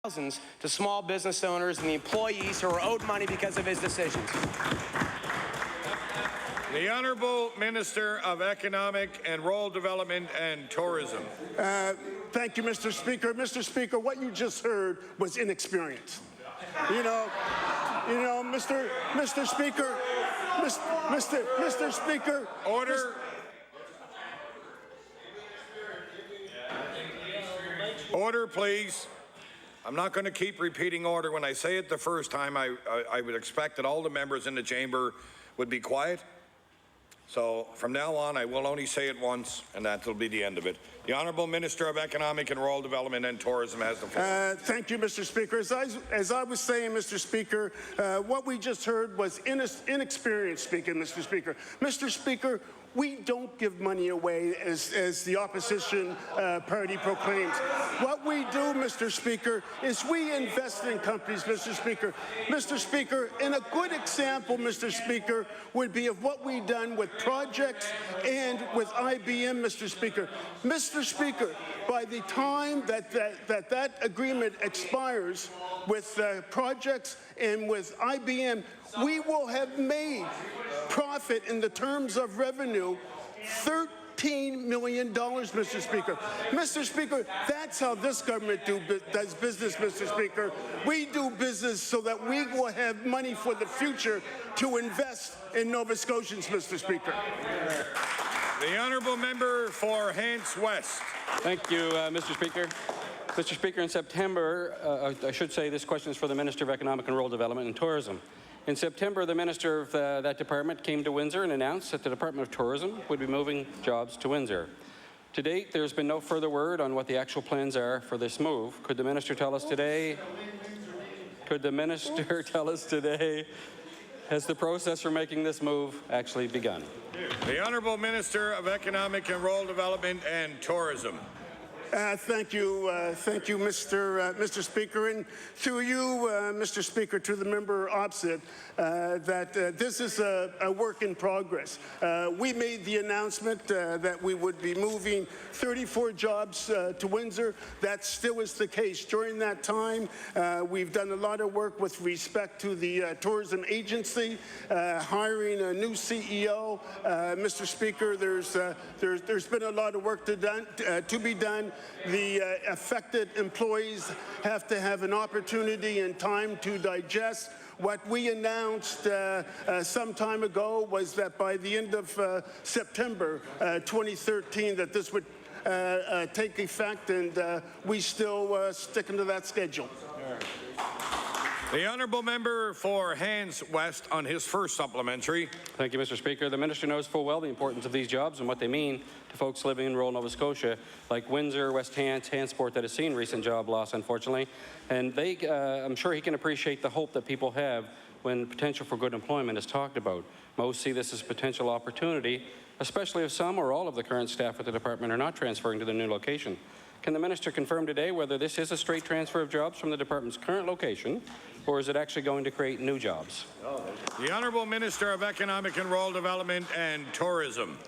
thousands to small business owners and the employees who are owed money because of his decisions. The Honourable Minister of Economic and Rural Development and Tourism. Thank you, Mr. Speaker. Mr. Speaker, what you just heard was inexperience. Mr. Speaker, Mr. Speaker. Order. Order, please. I'm not going to keep repeating order. When I say it the first time, I would expect that all the members in the chamber would be quiet. So from now on, I will only say it once, and that will be the end of it. The Honourable Minister of Economic and Rural Development and Tourism has the floor. Thank you, Mr. Speaker. As I was saying, Mr. Speaker, what we just heard was inexperience speaking, Mr. Speaker. Mr. Speaker, we don't give money away as the opposition party proclaims. What we do, Mr. Speaker, is we invest in companies, Mr. Speaker. Mr. Speaker, and a good example, Mr. Speaker, would be of what we've done with projects and with IBM, Mr. Speaker. Mr. Speaker, by the time that agreement expires with projects and with IBM, we will have made profit in the terms of revenue $13 million, Mr. Speaker. Mr. Speaker, that's how this government does business, Mr. Speaker. We do business so that we will have money for the future to invest in Nova Scotians, Mr. Speaker. The Honourable Member for Hants West. Thank you, Mr. Speaker. Mr. Speaker, in September, I should say this question is for the Minister of Economic and Rural Development and Tourism. In September, the Minister of that department came to Windsor and announced that the Department of Tourism would be moving jobs to Windsor. To date, there's been no further word on what the actual plans are for this move. Could the Minister tell us today? Has the process for making this move actually begun? The Honourable Minister of Economic and Rural Development and Tourism. Thank you, Mr. Speaker, and through you, Mr. Speaker, to the member opposite, that this is a work in progress. We made the announcement that we would be moving 34 jobs to Windsor. That still is the case. During that time, we've done a lot of work with respect to the tourism agency, hiring a new CEO. Mr. Speaker, there's been a lot of work to be done. The affected employees have to have an opportunity and time to digest. What we announced some time ago was that by the end of September 2013 that this would take effect, and we still sticking to that schedule. The Honourable Member for Hants West on his first supplementary. Thank you, Mr. Speaker. The Minister knows full well the importance of these jobs and what they mean to folks living in rural Nova Scotia, like Windsor, West Hants, Hantsport, that has seen recent job loss, unfortunately. And I'm sure he can appreciate the hope that people have when potential for good employment is talked about. Most see this as a potential opportunity, especially if some or all of the current staff at the department are not transferring to the new location. Can the Minister confirm today whether this is a straight transfer of jobs from the department's current location, or is it actually going to create new jobs? The Honourable Minister of Economic and Rural Development and Tourism.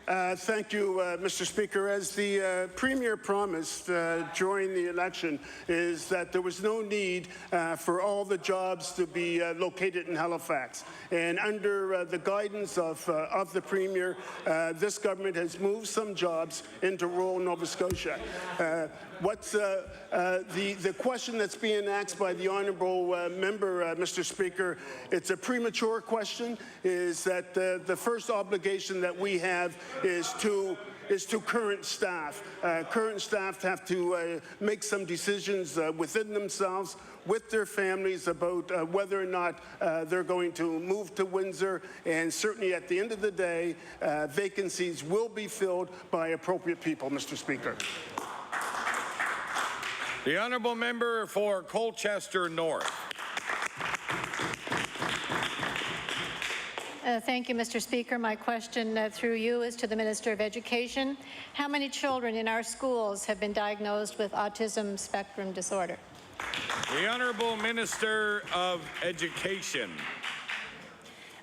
Thank you, Mr. Speaker. As the Premier promised during the election, is that there was no need for all the jobs to be located in Halifax. And under the guidance of the Premier, this government has moved some jobs into rural Nova Scotia. What's the question that's being asked by the honourable member, Mr. Speaker? It's a premature question. Is that the first obligation that we have is to current staff. Current staff have to make some decisions within themselves, with their families, about whether or not they're going to move to Windsor. And certainly at the end of the day, vacancies will be filled by appropriate people, Mr. Speaker. The Honourable Member for Colchester North. Thank you, Mr. Speaker. My question through you is to the Minister of Education. How many children in our schools have been diagnosed with autism spectrum disorder? The Honourable Minister of Education.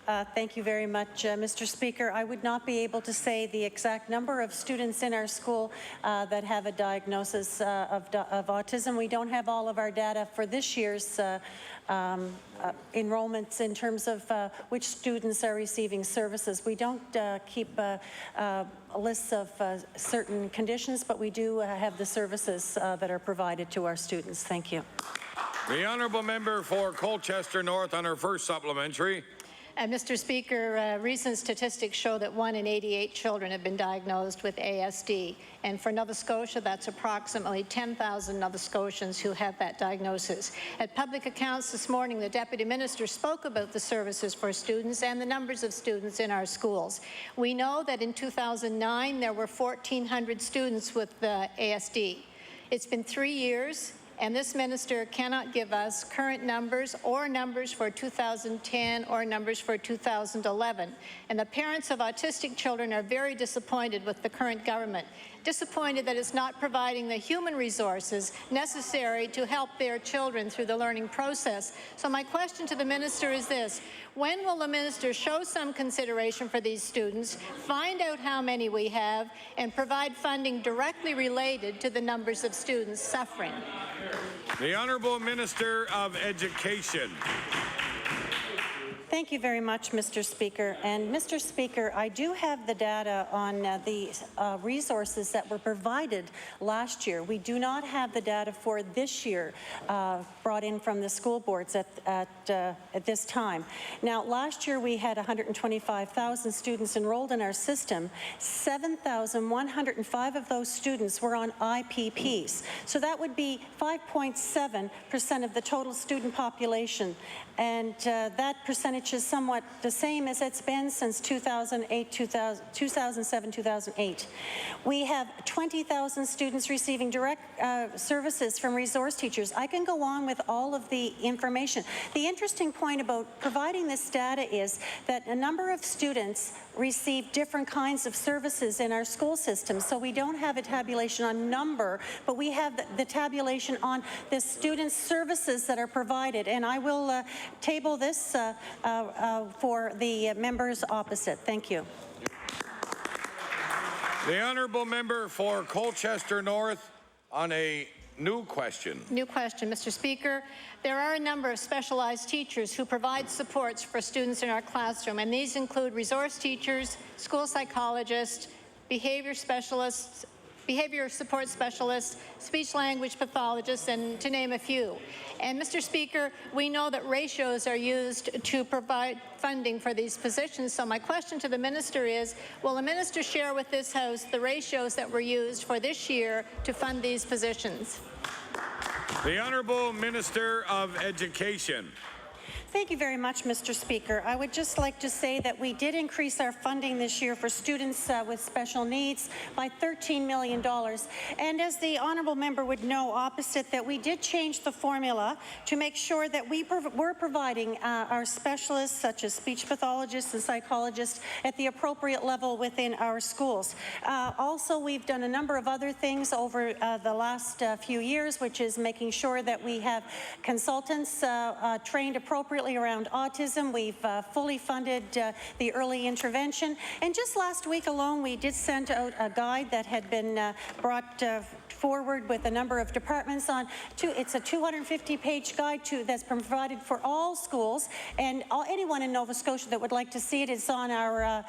Thank you very much, Mr. Speaker. I would not be able to say the exact number of students in our school that have a diagnosis of autism. We don't have all of our data for this year's enrollments in terms of which students are receiving services. We don't keep lists of certain conditions, but we do have the services that are provided to our students. Thank you. The honourable member for Colchester North on her first supplementary. Mr. Speaker, recent statistics show that 1 in 88 children have been diagnosed with ASD. And for Nova Scotia, that's approximately 10,000 Nova Scotians who have that diagnosis. At public accounts this morning, the Deputy Minister spoke about the services for students and the numbers of students in our schools. We know that in 2009, there were 1,400 students with ASD. It's been 3 years. And this minister cannot give us current numbers or numbers for 2010 or numbers for 2011. And the parents of autistic children are very disappointed with the current government, disappointed that it's not providing the human resources necessary to help their children through the learning process. So my question to the minister is this: when will the minister show some consideration for these students, find out how many we have, and provide funding directly related to the numbers of students suffering? The Honourable Minister of Education. Thank you very much, Mr. Speaker. And Mr. Speaker, I do have the data on the resources that were provided last year. We do not have the data for this year brought in from the school boards at this time. Now, last year we had 125,000 students enrolled in our system. 7,105 of those students were on IPPs. So that would be 5.7% of the total student population. And that percentage is somewhat the same as it's been since 2007-2008. We have 20,000 students receiving direct services from resource teachers. I can go on with all of the information. The interesting point about providing this data is that a number of students receive different kinds of services in our school system. So we don't have a tabulation on number, but we have the tabulation on the student services that are provided. And I will table this for the members opposite. Thank you. The honourable member for Colchester North on a new question. New question, Mr. Speaker. There are a number of specialized teachers who provide supports for students in our classroom, and these include resource teachers, school psychologists, behavior specialists, behavior support specialists, speech-language pathologists, and to name a few. And Mr. Speaker, we know that ratios are used to provide funding for these positions. So my question to the minister is, will the minister share with this House the ratios that were used for this year to fund these positions? The Honourable Minister of Education. Thank you very much, Mr. Speaker. I would just like to say that we did increase our funding this year for students with special needs by $13 million. And as the honourable member would know opposite, that we did change the formula to make sure that we were providing our specialists, such as speech pathologists and psychologists, at the appropriate level within our schools. Also, we've done a number of other things over the last few years, which is making sure that we have consultants trained appropriately around autism. We've fully funded the early intervention. And just last week alone, we did send out a guide that had been brought forward with a number of departments on. It's a 250-page guide that's provided for all schools, and anyone in Nova Scotia that would like to see it is on our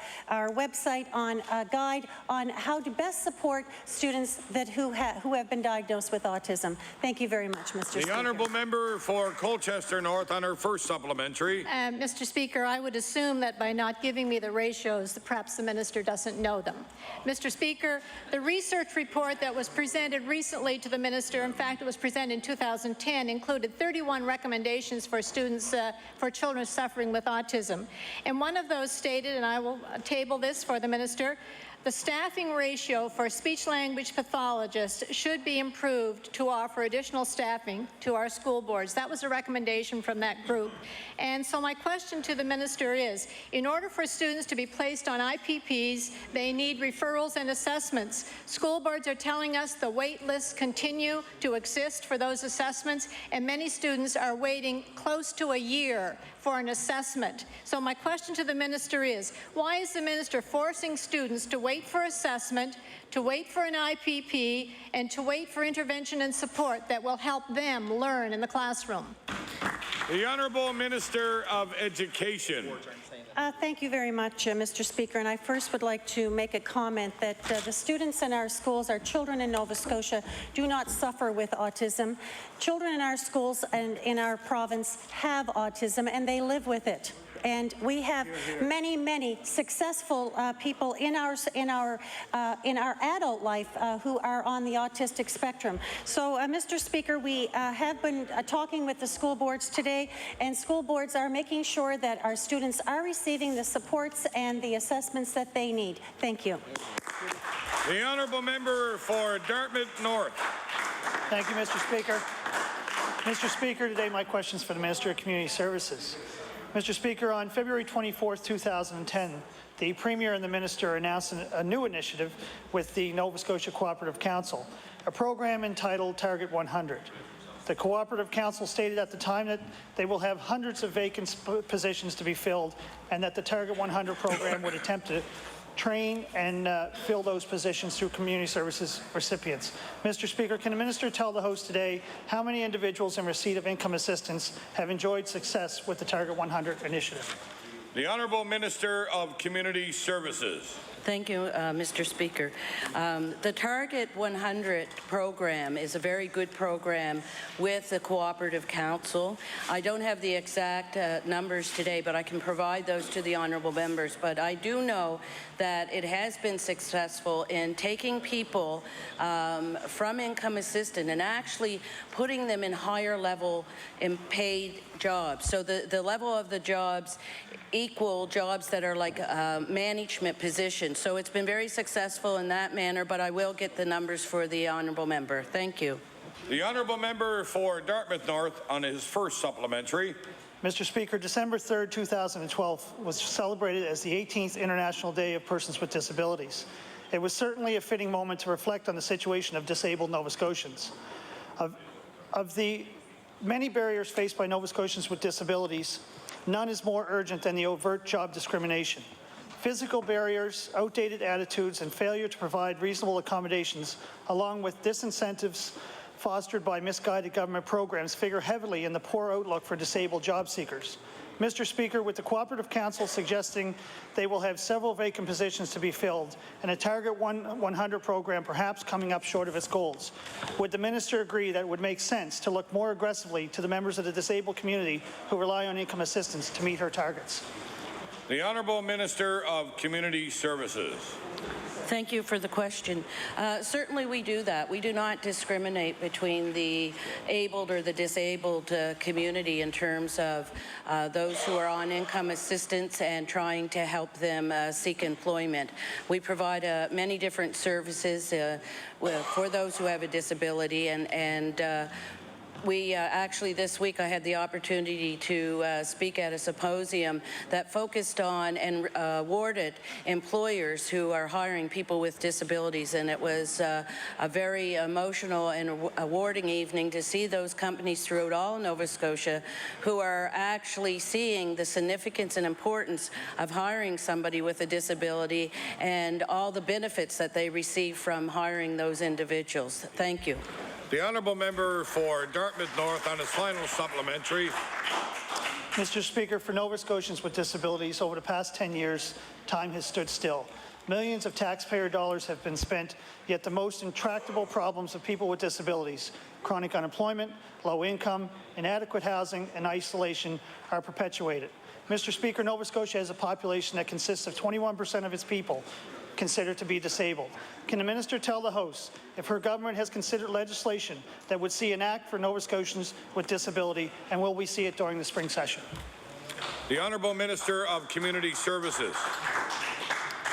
website on a guide on how to best support students who have been diagnosed with autism. Thank you very much, Mr. Speaker. The honourable member for Colchester North on her first supplementary. Mr. Speaker, I would assume that by not giving me the ratios, perhaps the minister doesn't know them. Mr. Speaker, the research report that was presented recently to the minister, in fact, it was presented in 2010, included 31 recommendations for students, for children suffering with autism. And one of those stated, and I will table this for the minister, The staffing ratio for speech-language pathologists should be improved to offer additional staffing to our school boards. That was a recommendation from that group. And so my question to the minister is, in order for students to be placed on IPPs, they need referrals and assessments. School boards are telling us the wait lists continue to exist for those assessments, and many students are waiting close to a year for an assessment. So my question to the minister is, why is the minister forcing students to wait for assessment, to wait for an IPP, and to wait for intervention and support that will help them learn in the classroom? The Honourable Minister of Education. Thank you very much, Mr. Speaker. And I first would like to make a comment that the students in our schools, our children in Nova Scotia, do not suffer with autism. Children in our schools and in our province have autism, and they live with it. And we have many, many successful people in our adult life who are on the autistic spectrum. So, Mr. Speaker, we have been talking with the school boards today, and school boards are making sure that our students are receiving the supports and the assessments that they need. Thank you. The Honourable Member for Dartmouth North. Thank you, Mr. Speaker. Mr. Speaker, today my question is for the Minister of Community Services. Mr. Speaker, on February 24, 2010, the Premier and the Minister announced a new initiative with the Nova Scotia Cooperative Council, a program entitled Target 100. The Cooperative Council stated at the time that they will have hundreds of vacant positions to be filled, and that the Target 100 program would attempt to train and fill those positions through community services recipients. Mr. Speaker, can the Minister tell the House today how many individuals in receipt of income assistance have enjoyed success with the Target 100 initiative? The Honourable Minister of Community Services. Thank you, Mr. Speaker. The Target 100 program is a very good program with the Cooperative Council. I don't have the exact numbers today, but I can provide those to the honourable members. But I do know that it has been successful in taking people from income assistance and actually putting them in higher level in paid jobs. So the level of the jobs equal jobs that are like management positions. So it's been very successful in that manner, but I will get the numbers for the honourable member. Thank you. The Honourable Member for Dartmouth North on his first supplementary. Mr. Speaker, December 3rd, 2012 was celebrated as the 18th International Day of Persons with Disabilities. It was certainly a fitting moment to reflect on the situation of disabled Nova Scotians. Of the many barriers faced by Nova Scotians with disabilities, none is more urgent than the overt job discrimination. Physical barriers, outdated attitudes, and failure to provide reasonable accommodations, along with disincentives fostered by misguided government programs, figure heavily in the poor outlook for disabled job seekers. Mr. Speaker, with the Cooperative Council suggesting they will have several vacant positions to be filled and a Target 100 program perhaps coming up short of its goals, would the Minister agree that it would make sense to look more aggressively to the members of the disabled community who rely on income assistance to meet her targets? The Honourable Minister of Community Services. Thank you for the question. Certainly we do that. We do not discriminate between the abled or the disabled community in terms of those who are on income assistance and trying to help them seek employment. We provide many different services for those who have a disability, and we actually this week I had the opportunity to speak at a symposium that focused on and awarded employers who are hiring people with disabilities, and it was a very emotional and awarding evening to see those companies throughout all Nova Scotia who are actually seeing the significance and importance of hiring somebody with a disability and all the benefits that they receive from hiring those individuals. Thank you. The Honourable Member for Dartmouth North on his final supplementary. Mr. Speaker, for Nova Scotians with disabilities, over the past 10 years, time has stood still. Millions of taxpayer dollars have been spent, yet the most intractable problems of people with disabilities, chronic unemployment, low income, inadequate housing, and isolation are perpetuated. Mr. Speaker, Nova Scotia has a population that consists of 21% of its people considered to be disabled. Can the Minister tell the House if her government has considered legislation that would see an act for Nova Scotians with disability, and will we see it during the spring session? The Honourable Minister of Community Services.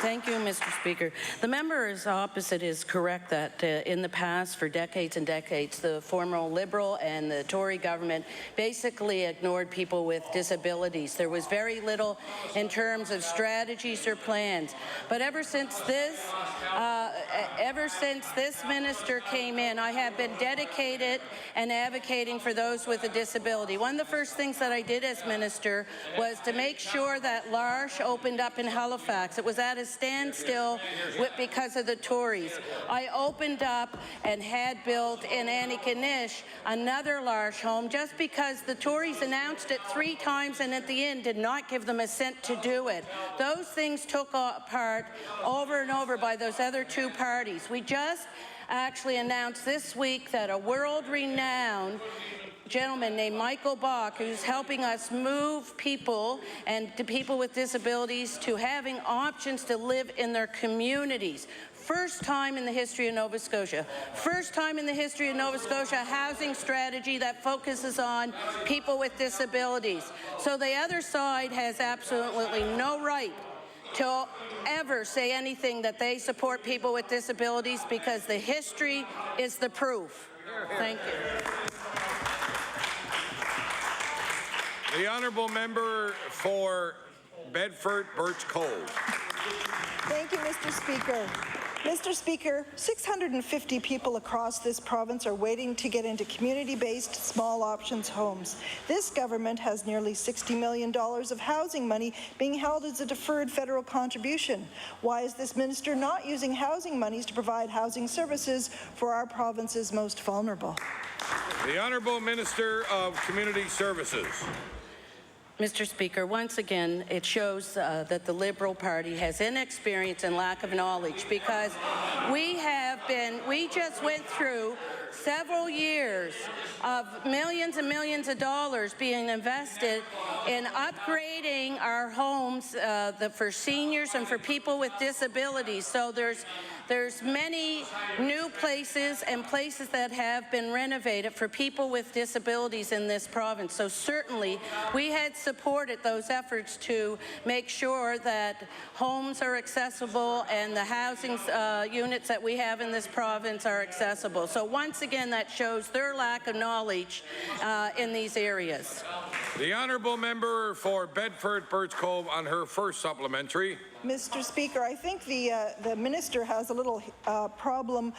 Thank you, Mr. Speaker. The member's opposite is correct that in the past, for decades and decades, the former Liberal and the Tory government basically ignored people with disabilities. There was very little in terms of strategies or plans. But ever since this minister came in, I have been dedicated and advocating for those with a disability. One of the first things that I did as minister was to make sure that L'Arche opened up in Halifax. It was at a standstill because of the Tories. I opened up and had built in Antigonish another L'Arche home just because the Tories announced it 3 times and at the end did not give them a cent to do it. Those things took apart over and over by those other 2 parties. We just actually announced this week that a world-renowned gentleman named Michael Bach, who's helping us move people and to people with disabilities to having options to live in their communities. First time in the history of Nova Scotia. First time in the history of Nova Scotia, a housing strategy that focuses on people with disabilities. So the other side has absolutely no right to ever say anything that they support people with disabilities because the history is the proof. Thank you. The honourable member for Bedford Birch Cove. Thank you, Mr. Speaker. Mr. Speaker, 650 people across this province are waiting to get into community-based small options homes. This government has nearly $60 million of housing money being held as a deferred federal contribution. Why is this minister not using housing monies to provide housing services for our province's most vulnerable? The Honourable Minister of Community Services. Mr. Speaker, once again, it shows that the Liberal Party has inexperience and lack of knowledge because we just went through several years of millions and millions of dollars being invested in upgrading our homes for seniors and for people with disabilities. So there's many new places and places that have been renovated for people with disabilities in this province. So certainly we had supported those efforts to make sure that homes are accessible and the housing units that we have in this province are accessible. So once again, that shows their lack of knowledge in these areas. The honourable member for Bedford Birch Cove on her first supplementary. Mr. Speaker, I think the minister has a little problem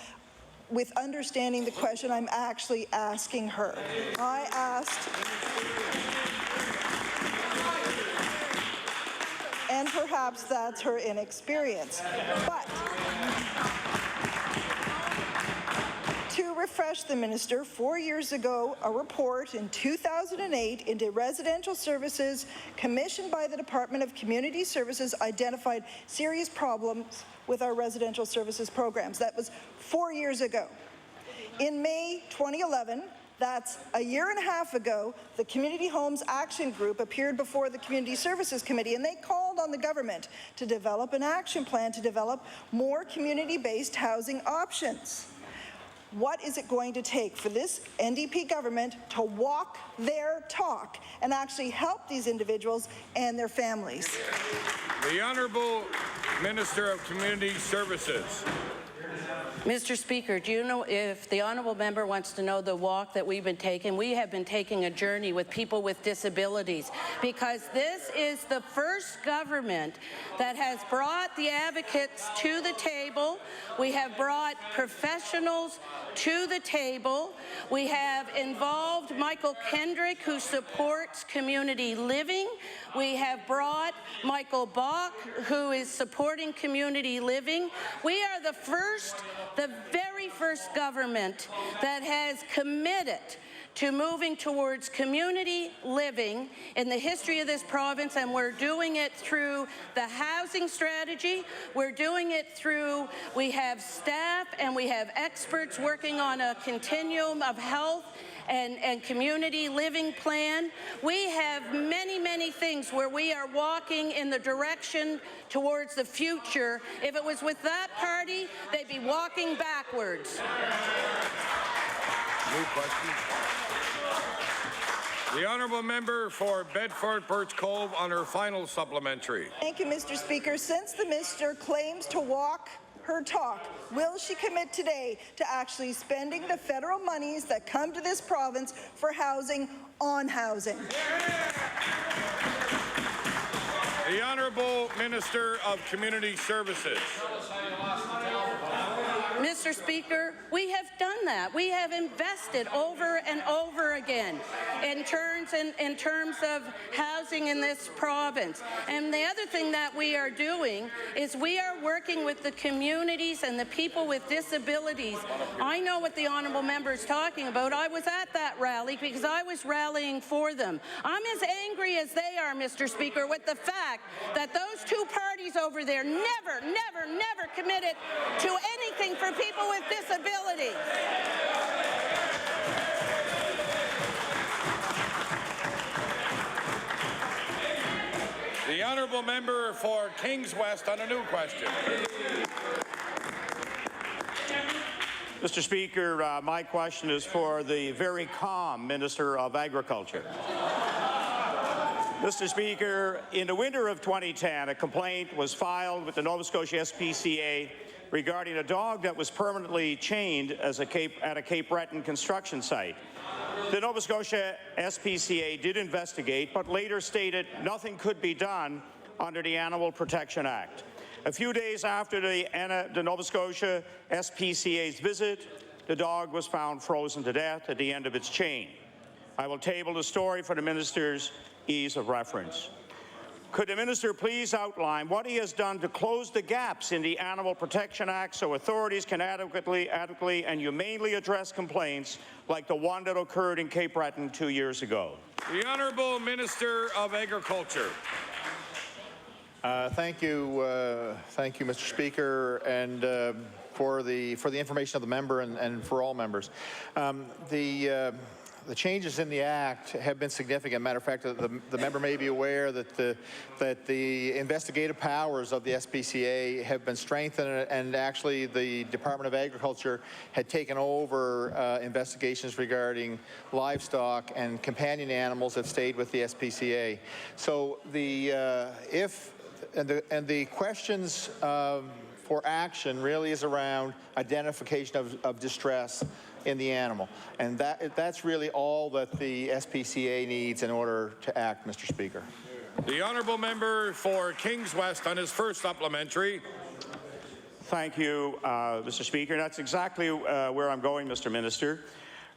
with understanding the question I'm actually asking her. I asked, and perhaps that's her inexperience, but to refresh the minister, 4 years ago, a report in 2008 into residential services commissioned by the Department of Community Services identified serious problems with our residential services programs. That was 4 years ago. In May 2011, that's a year and a half ago, the Community Homes Action Group appeared before the Community Services Committee and they called on the government to develop an action plan to develop more community-based housing options. What is it going to take for this NDP government to walk their talk and actually help these individuals and their families? The Honourable Minister of Community Services. Mr. Speaker, do you know, if the honourable member wants to know the walk that we've been taking, we have been taking a journey with people with disabilities because this is the first government that has brought the advocates to the table. We have brought professionals to the table. We have involved Michael Kendrick, who supports community living. We have brought Michael Bach, who is supporting community living. We are the very first government that has committed to moving towards community living in the history of this province, and we're doing it through the housing strategy. We're doing it through, we have staff and we have experts working on a continuum of health and community living plan. We have many, many things where we are walking in the direction towards the future. If it was with that party, they'd be walking backwards. New question. The honourable member for Bedford Birch Cove on her final supplementary. Thank you, Mr. Speaker. Since the minister claims to walk her talk, will she commit today to actually spending the federal monies that come to this province for housing on housing? The Honourable Minister of Community Services. Mr. Speaker, we have done that. We have invested over and over again in terms of housing in this province. And the other thing that we are doing is we are working with the communities and the people with disabilities. I know what the honourable member is talking about. I was at that rally because I was rallying for them. I'm as angry as they are, Mr. Speaker, with the fact that those two parties over there never committed to anything for people with disabilities. The honourable member for Kings West on a new question. Mr. Speaker, my question is for the very calm Minister of Agriculture. Mr. Speaker, in the winter of 2010, a complaint was filed with the Nova Scotia SPCA regarding a dog that was permanently chained at a Cape Breton construction site. The Nova Scotia SPCA did investigate, but later stated nothing could be done under the Animal Protection Act. A few days after the Nova Scotia SPCA's visit, the dog was found frozen to death at the end of its chain. I will table the story for the minister's ease of reference. Could the minister please outline what he has done to close the gaps in the Animal Protection Act so authorities can adequately and humanely address complaints like the one that occurred in Cape Breton 2 years ago? The Honourable Minister of Agriculture. Thank you, Mr. Speaker, and for the information of the member and for all members. The changes in the Act have been significant. Matter of fact, the member may be aware that the investigative powers of the SPCA have been strengthened, and actually the Department of Agriculture had taken over investigations regarding livestock and companion animals that stayed with the SPCA. So the questions for action really is around identification of distress in the animal. And that's really all that the SPCA needs in order to act, Mr. Speaker. The honourable member for Kings West on his first supplementary. Thank you, Mr. Speaker. That's exactly where I'm going, Mr. Minister.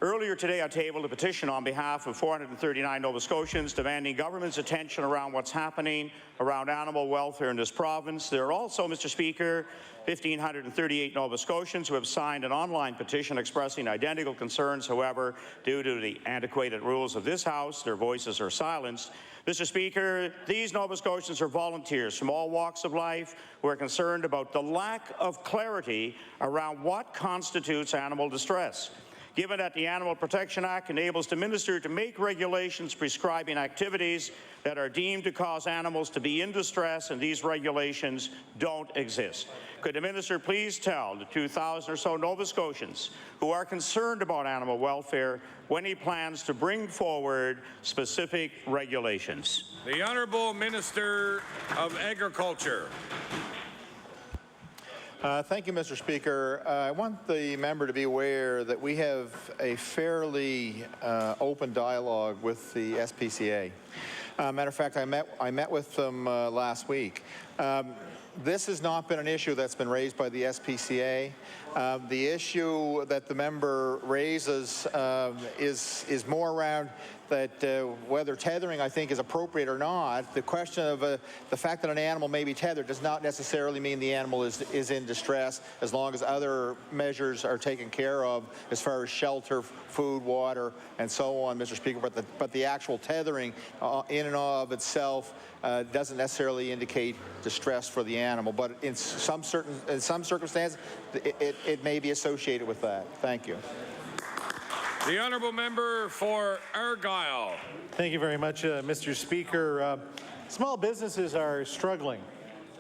Earlier today, I tabled a petition on behalf of 439 Nova Scotians demanding government's attention around what's happening around animal welfare in this province. There are also, Mr. Speaker, 1,538 Nova Scotians who have signed an online petition expressing identical concerns. However, due to the antiquated rules of this House, their voices are silenced. Mr. Speaker, these Nova Scotians are volunteers from all walks of life who are concerned about the lack of clarity around what constitutes animal distress. Given that the Animal Protection Act enables the minister to make regulations prescribing activities that are deemed to cause animals to be in distress, and these regulations don't exist. Could the minister please tell the 2,000 or so Nova Scotians who are concerned about animal welfare when he plans to bring forward specific regulations? The Honourable Minister of Agriculture. Thank you, Mr. Speaker. I want the member to be aware that we have a fairly open dialogue with the SPCA. Matter of fact, I met with them last week. This has not been an issue that's been raised by the SPCA. The issue that the member raises is more around that whether tethering, I think, is appropriate or not. The question of the fact that an animal may be tethered does not necessarily mean the animal is in distress, as long as other measures are taken care of as far as shelter, food, water, and so on, Mr. Speaker. But the actual tethering in and of itself doesn't necessarily indicate distress for the animal. But in some circumstances, it may be associated with that. Thank you. The honourable member for Argyle. Thank you very much, Mr. Speaker. Small businesses are struggling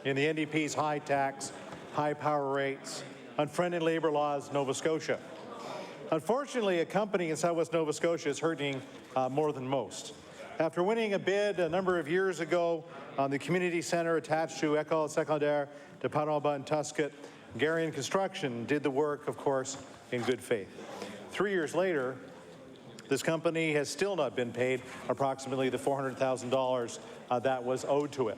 in the NDP's high tax, high power rates, unfriendly labour laws, Nova Scotia. Unfortunately, a company in Southwest Nova Scotia is hurting more than most. After winning a bid a number of years ago on the community centre attached to École Secondaire de Paramba and Tuscot, Garion Construction did the work, of course, in good faith. 3 years later, this company has still not been paid approximately the $400,000 that was owed to it.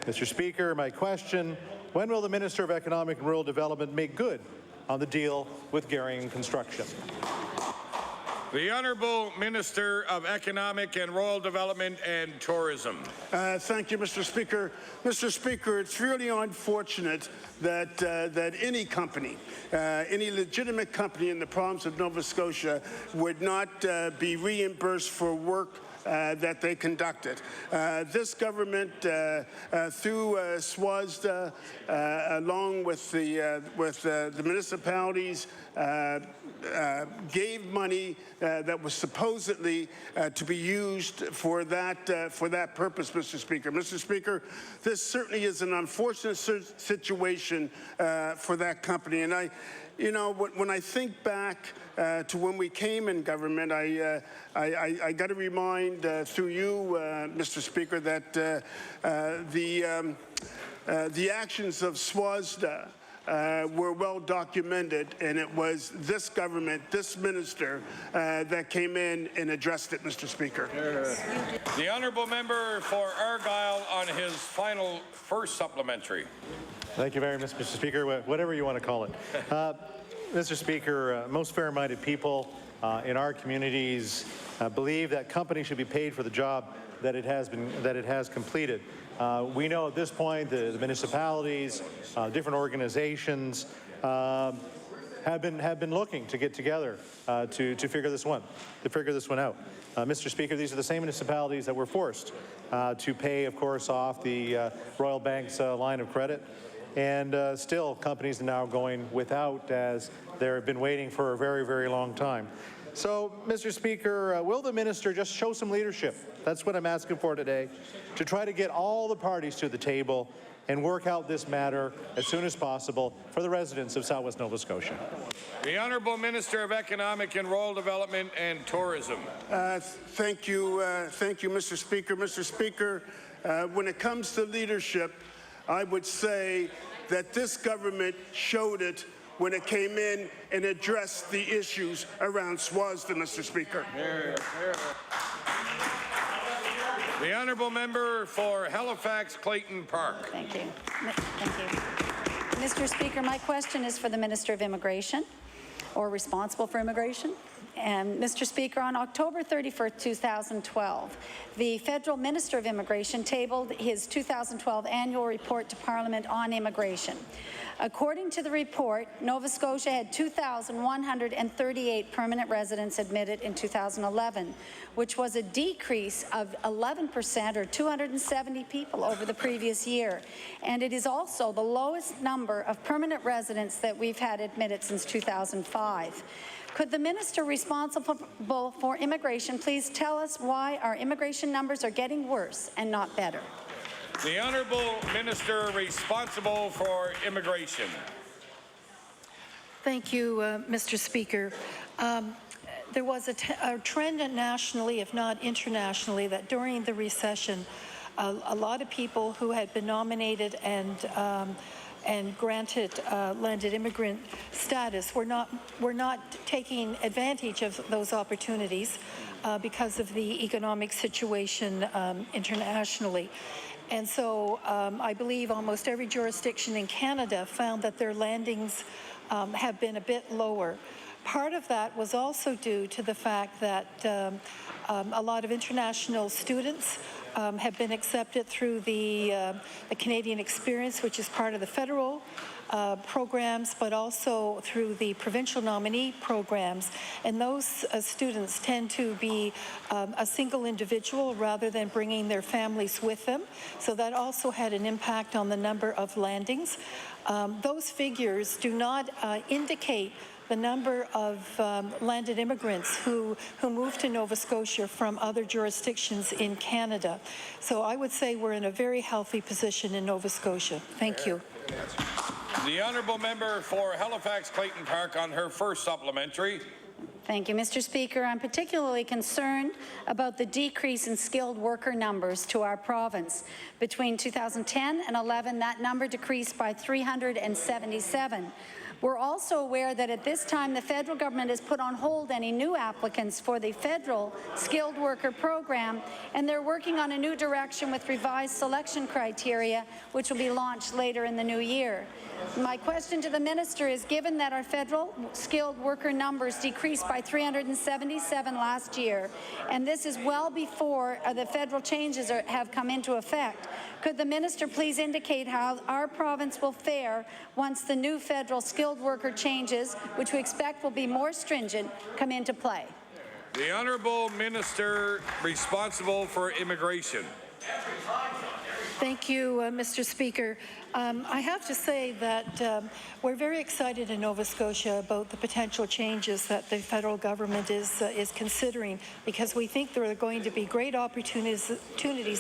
Mr. Speaker, my question, when will the Minister of Economic and Rural Development make good on the deal with Garion Construction? The Honourable Minister of Economic and Rural Development and Tourism. Thank you, Mr. Speaker. Mr. Speaker, it's really unfortunate that that any company, any legitimate company in the province of Nova Scotia would not be reimbursed for work that they conducted. This government, through SWASDA, along with the municipalities, gave money that was supposedly to be used for that purpose, Mr. Speaker. Mr. Speaker, this certainly is an unfortunate situation for that company, and when I think back to when we came in government, I got to remind through you, Mr. Speaker, that the actions of SWASDA were well documented, and it was this government, this minister, that came in and addressed it, Mr. Speaker. The Honourable Member for Argyle on his final first supplementary. Thank you very much, Mr. Speaker, whatever you want to call it. Mr. Speaker, most fair-minded people in our communities believe that companies should be paid for the job that it has completed. We know at this point the municipalities, different organizations have been looking to get together to figure this one out. Mr. Speaker, these are the same municipalities that were forced to pay, of course, off the Royal Bank's line of credit. And still, companies are now going without, as they've been waiting for a very, very long time. So, Mr. Speaker, will the minister just show some leadership? That's what I'm asking for today, to try to get all the parties to the table and work out this matter as soon as possible for the residents of Southwest Nova Scotia. The Honourable Minister of Economic and Rural Development and Tourism. Thank you, Mr. Speaker. Mr. Speaker, when it comes to leadership, I would say that this government showed it when it came in and addressed the issues around SWASDA, Mr. Speaker. The Honourable Member for Halifax Clayton Park. Thank you. Thank you. Mr. Speaker, my question is for the Minister of Immigration, or responsible for immigration. And Mr. Speaker, on October 31st, 2012, the Federal Minister of Immigration tabled his 2012 annual report to Parliament on immigration. According to the report, Nova Scotia had 2,138 permanent residents admitted in 2011, which was a decrease of 11% or 270 people over the previous year. And it is also the lowest number of permanent residents that we've had admitted since 2005. Could the minister responsible for immigration please tell us why our immigration numbers are getting worse and not better? The Honourable Minister responsible for immigration. Thank you, Mr. Speaker. There was a trend nationally, if not internationally, that during the recession, a lot of people who had been nominated and granted landed immigrant status were not taking advantage of those opportunities because of the economic situation internationally. And so I believe almost every jurisdiction in Canada found that their landings have been a bit lower. Part of that was also due to the fact that a lot of international students have been accepted through the Canadian Experience, which is part of the federal programs, but also through the provincial nominee programs. And those students tend to be a single individual rather than bringing their families with them. So that also had an impact on the number of landings. Those figures do not indicate the number of landed immigrants who moved to Nova Scotia from other jurisdictions in Canada. So I would say we're in a very healthy position in Nova Scotia. Thank you. The Honourable Member for Halifax Clayton Park on her first supplementary. Thank you, Mr. Speaker. I'm particularly concerned about the decrease in skilled worker numbers to our province. Between 2010 and 11, that number decreased by 377. We're also aware that at this time, the federal government has put on hold any new applicants for the federal skilled worker program, and they're working on a new direction with revised selection criteria, which will be launched later in the new year. My question to the minister is, given that our federal skilled worker numbers decreased by 377 last year, and this is well before the federal changes have come into effect, could the minister please indicate how our province will fare once the new federal skilled worker changes, which we expect will be more stringent, come into play? The Honourable Minister responsible for immigration. Thank you, Mr. Speaker. I have to say that we're very excited in Nova Scotia about the potential changes that the federal government is considering, because we think there are going to be great opportunities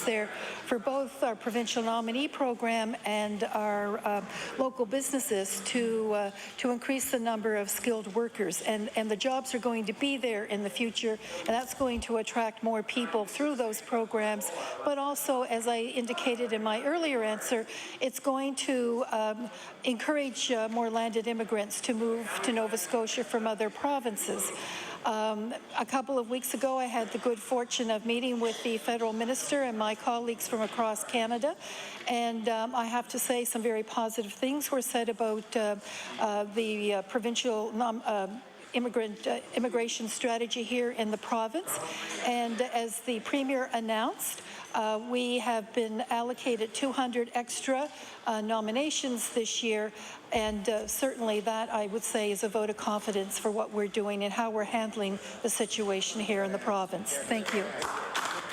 there for both our provincial nominee program and our local businesses to increase the number of skilled workers. And the jobs are going to be there in the future, and that's going to attract more people through those programs. But also, as I indicated in my earlier answer, it's going to encourage more landed immigrants to move to Nova Scotia from other provinces. A couple of weeks ago, I had the good fortune of meeting with the federal minister and my colleagues from across Canada, and I have to say some very positive things were said about the provincial immigration strategy here in the province. And as the Premier announced, we have been allocated 200 extra nominations this year, and certainly that, I would say, is a vote of confidence for what we're doing and how we're handling the situation here in the province. Thank you.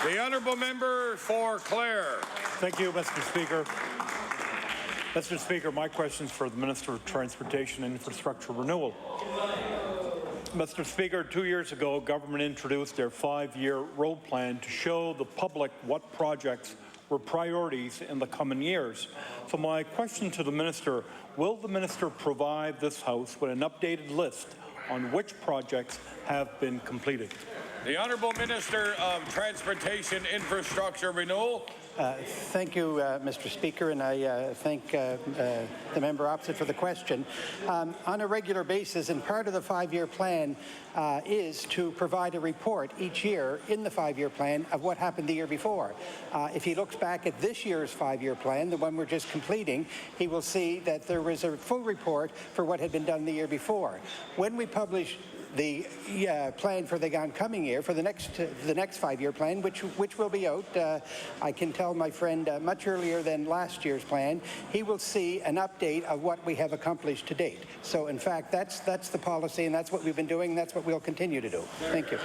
The Honourable Member for Clare. Thank you, Mr. Speaker. Mr. Speaker, my question is for the Minister of Transportation and Infrastructure Renewal. Mr. Speaker, 2 years ago, government introduced their 5-year road plan to show the public what projects were priorities in the coming years. So my question to the minister, will the minister provide this House with an updated list on which projects have been completed? The Honourable Minister of Transportation, Infrastructure Renewal. Thank you, Mr. Speaker, and I thank the member opposite for the question. On a regular basis, and part of the 5-year plan is to provide a report each year in the 5-year plan of what happened the year before. If he looks back at this year's 5-year plan, the one we're just completing, he will see that there was a full report for what had been done the year before. When we publish the plan for the oncoming year, for the next 5-year plan, which will be out, I can tell my friend much earlier than last year's plan, he will see an update of what we have accomplished to date. So, in fact, that's the policy, and that's what we've been doing, and that's what we'll continue to do. Thank you.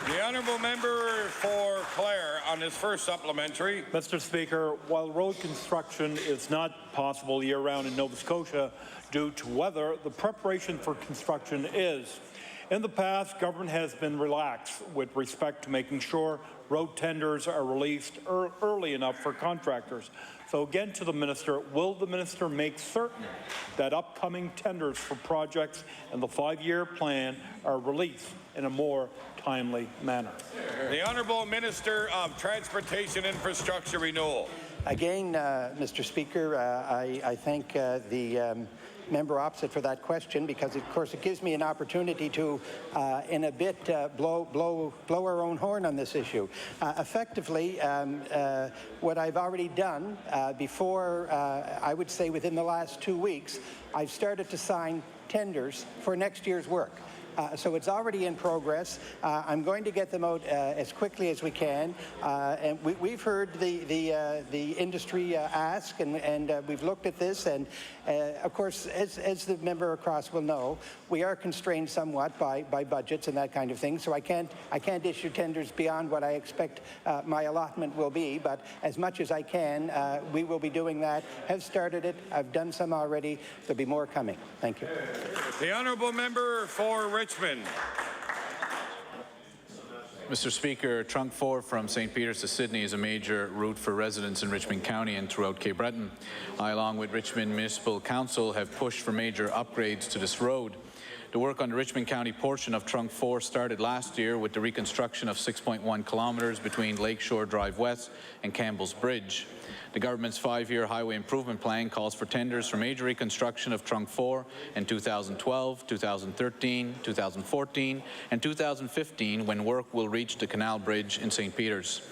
The Honourable Member for Clare on his first supplementary. Mr. Speaker, while road construction is not possible year-round in Nova Scotia due to weather, the preparation for construction is. In the past, government has been relaxed with respect to making sure road tenders are released early enough for contractors. So again to the minister, will the minister make certain that upcoming tenders for projects in the 5-year plan are released in a more timely manner? The Honourable Minister of Transportation, Infrastructure Renewal. Again, Mr. Speaker, I thank the member opposite for that question, because of course it gives me an opportunity to in a bit blow our own horn on this issue. Effectively, what I've already done before, I would say within the last 2 weeks, I've started to sign tenders for next year's work. So it's already in progress. I'm going to get them out as quickly as we can. And we've heard the industry ask, and we've looked at this. And of course, as the member across will know, we are constrained somewhat by budgets and that kind of thing. So I can't issue tenders beyond what I expect my allotment will be. But as much as I can, we will be doing that. Have started it. I've done some already. There'll be more coming. Thank you. The Honourable Member for Richmond. Mr. Speaker, Trunk 4 from St. Peter's to Sydney is a major route for residents in Richmond County and throughout Cape Breton. I, along with Richmond Municipal Council, have pushed for major upgrades to this road. The work on the Richmond County portion of Trunk 4 started last year with the reconstruction of 6.1 kilometres between Lakeshore Drive West and Campbell's Bridge. The government's 5-year highway improvement plan calls for tenders for major reconstruction of Trunk 4 in 2012, 2013, 2014, and 2015, when work will reach the Canal Bridge in St. Peters.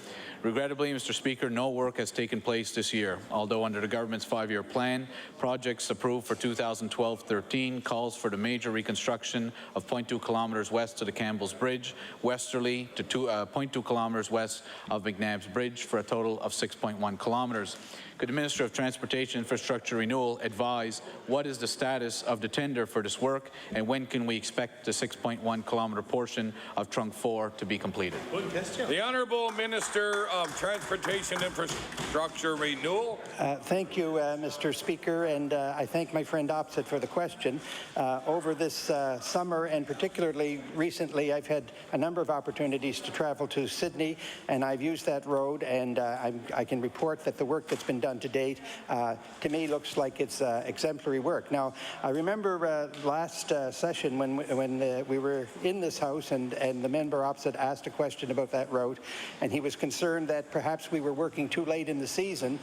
Regrettably, Mr. Speaker, no work has taken place this year, although under the government's 5-year plan, projects approved for 2012-13 calls for the major reconstruction of 0.2 kilometres west of the Campbell's Bridge, westerly to 0.2 kilometres west of McNabb's Bridge, for a total of 6.1 kilometres. Could the Minister of Transportation Infrastructure Renewal advise what is the status of the tender for this work, and when can we expect the 6.1 kilometre portion of Trunk 4 to be completed? The Honourable Minister of Transportation Infrastructure Renewal. Thank you, Mr. Speaker, and I thank my friend opposite for the question. Over this summer, and particularly recently, I've had a number of opportunities to travel to Sydney, and I've used that road, and I can report that the work that's been done to date, to me, looks like it's exemplary work. Now, I remember last session when we were in this House, and the member opposite asked a question about that road, and he was concerned that perhaps we were working too late in the season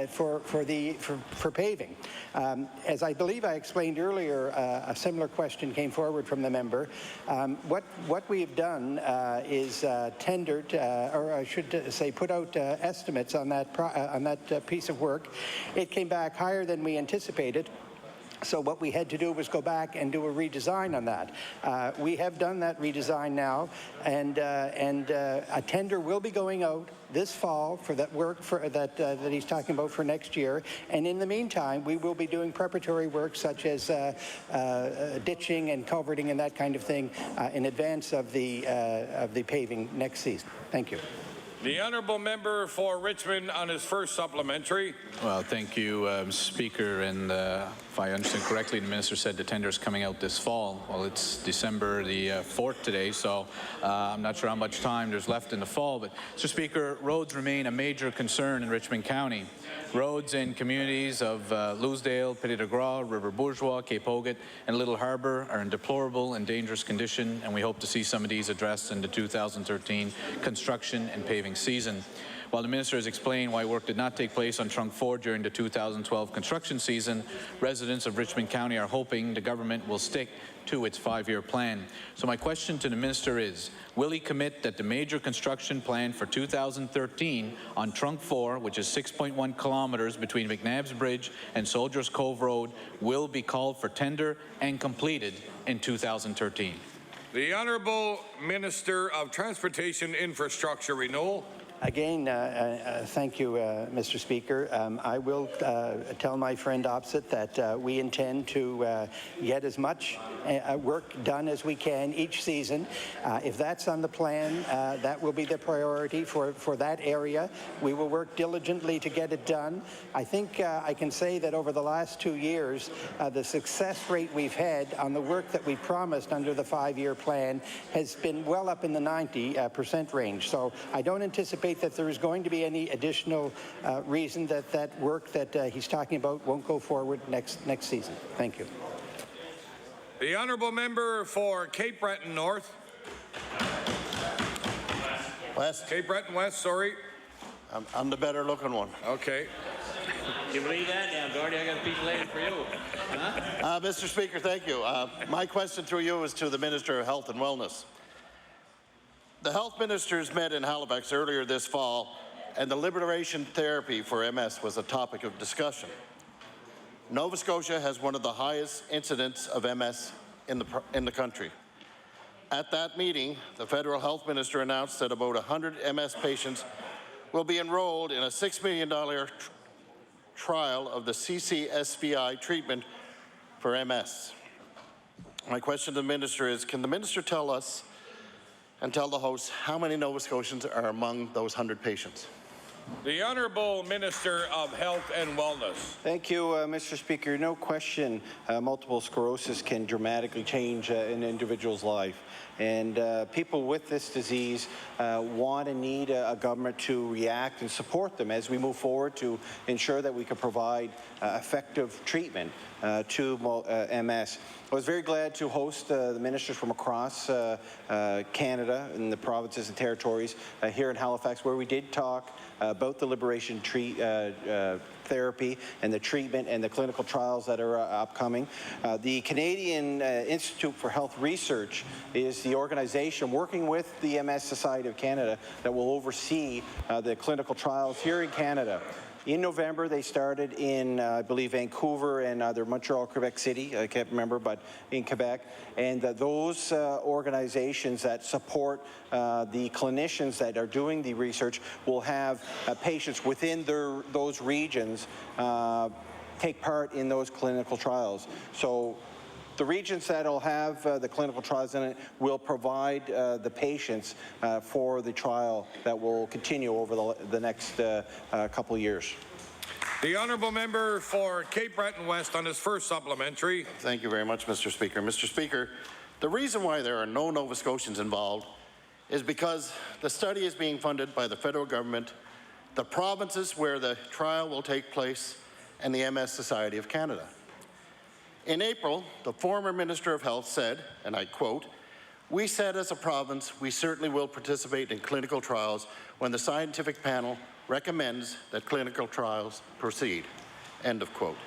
for paving. As I believe I explained earlier, a similar question came forward from the member. What we've done is tendered, or I should say, put out estimates on that piece of work. It came back higher than we anticipated. So what we had to do was go back and do a redesign on that. We have done that redesign now, and a tender will be going out this fall for that work that he's talking about for next year. And in the meantime, we will be doing preparatory work such as ditching and culverting and that kind of thing in advance of the paving next season. Thank you. The Honourable Member for Richmond on his first supplementary. Well, thank you, Speaker. And if I understand correctly, the Minister said the tender is coming out this fall. Well, it's December the 4th today, so I'm not sure how much time there's left in the fall. But, Mr. Speaker, roads remain a major concern in Richmond County. Roads in communities of Louisdale, Petit de Gras, River Bourgeois, Cape Hogat, and Little Harbour are in deplorable and dangerous condition, and we hope to see some of these addressed in the 2013 construction and paving season. While the Minister has explained why work did not take place on Trunk 4 during the 2012 construction season, residents of Richmond County are hoping the government will stick to its 5-year plan. So my question to the Minister is, will he commit that the major construction plan for 2013 on Trunk 4, which is 6.1 kilometres between McNabb's Bridge and Soldiers Cove Road, will be called for tender and completed in 2013? The Honourable Minister of Transportation Infrastructure Renewal. Again, thank you, Mr. Speaker. I will tell my friend opposite that we intend to get as much work done as we can each season. If that's on the plan, that will be the priority for that area. We will work diligently to get it done. I think I can say that over the last 2 years, the success rate we've had on the work that we promised under the 5-year plan has been well up in the 90% range. So I don't anticipate that there is going to be any additional reason that that work that he's talking about won't go forward next season. Thank you. The Honourable Member for Cape Breton North. West. Cape Breton West, sorry. I'm the better looking one. Okay. You believe that now, Gordy? I got people waiting for you. Huh? Mr. Speaker, thank you. My question through you is to the Minister of Health and Wellness. The health ministers met in Halifax earlier this fall, and the liberation therapy for MS was a topic of discussion. Nova Scotia has one of the highest incidents of MS in the country. At that meeting, the federal health minister announced that about 100 MS patients will be enrolled in a $6 million trial of the CCSVI treatment for MS. My question to the minister is, can the minister tell us and tell the House how many Nova Scotians are among those 100 patients? The Honourable Minister of Health and Wellness. Thank you, Mr. Speaker. No question, multiple sclerosis can dramatically change an individual's life. And people with this disease want and need a government to react and support them as we move forward to ensure that we can provide effective treatment to MS. I was very glad to host the ministers from across Canada and the provinces and territories here in Halifax, where we did talk about the liberation therapy and the treatment and the clinical trials that are upcoming. The Canadian Institute for Health Research is the organization working with the MS Society of Canada that will oversee the clinical trials here in Canada. In November, they started in, I believe, Vancouver and either Montreal, Quebec City, I can't remember, but in Quebec. And those organizations that support the clinicians that are doing the research will have patients within those regions take part in those clinical trials. So the regions that will have the clinical trials in it will provide the patients for the trial that will continue over the next couple of years. The honourable member for Cape Breton West on his first supplementary. Thank you very much, Mr. Speaker. Mr. Speaker, the reason why there are no Nova Scotians involved is because the study is being funded by the federal government, the provinces where the trial will take place, and the MS Society of Canada. In April, the former Minister of Health said, and I quote, "We said as a province, we certainly will participate in clinical trials when the scientific panel recommends that clinical trials proceed." End of quote.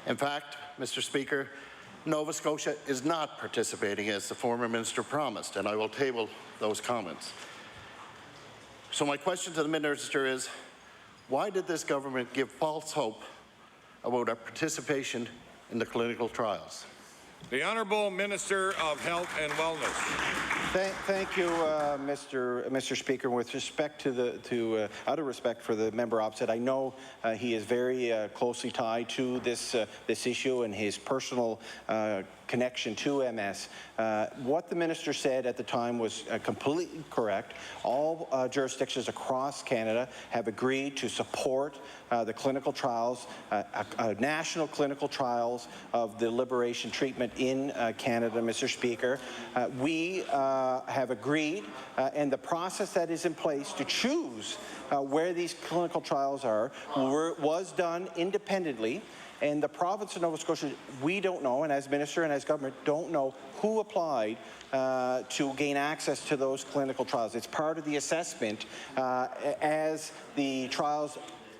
In fact, Mr. Speaker, Nova Scotia is not participating as the former minister promised, and I will table those comments. So my question to the minister is, why did this government give false hope about our participation in the clinical trials? The Honourable Minister of Health and Wellness. Thank you, Mr. Speaker. With respect to out of respect for the member opposite, I know he is very closely tied to this issue and his personal connection to MS. What the minister said at the time was completely correct. All jurisdictions across Canada have agreed to support the clinical trials, national clinical trials of the liberation treatment in Canada, Mr. Speaker. We have agreed, and the process that is in place to choose where these clinical trials are was done independently. And the province of Nova Scotia, we don't know, and as minister and as government, don't know who applied to gain access to those clinical trials. It's part of the assessment as the trials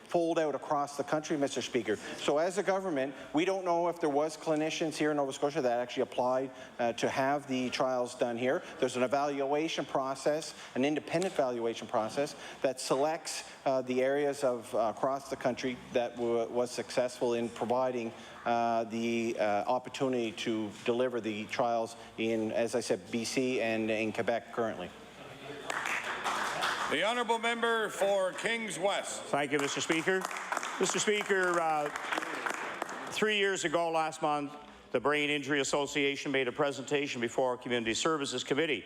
fold out across the country, Mr. Speaker. So as a government, we don't know if there was clinicians here in Nova Scotia that actually applied to have the trials done here. There's an evaluation process, an independent evaluation process that selects the areas of across the country that was successful in providing the opportunity to deliver the trials in, as I said, BC and in Quebec currently. The Honourable Member for Kings West. Thank you, Mr. Speaker. Mr. Speaker, 3 years ago last month, the Brain Injury Association made a presentation before our Community Services Committee.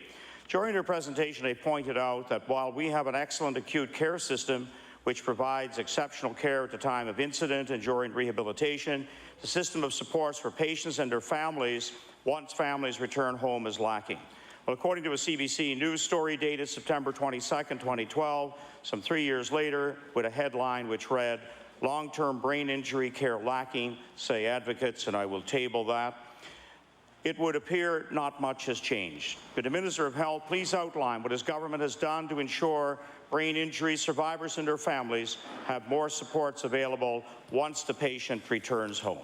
During their presentation, they pointed out that while we have an excellent acute care system which provides exceptional care at the time of incident and during rehabilitation, the system of supports for patients and their families once families return home is lacking. Well, according to a CBC News story dated September 22nd, 2012, some 3 years later, with a headline which read, "Long-term brain injury care lacking, say advocates," and I will table that, it would appear not much has changed. Could the Minister of Health please outline what his government has done to ensure brain injury survivors and their families have more supports available once the patient returns home?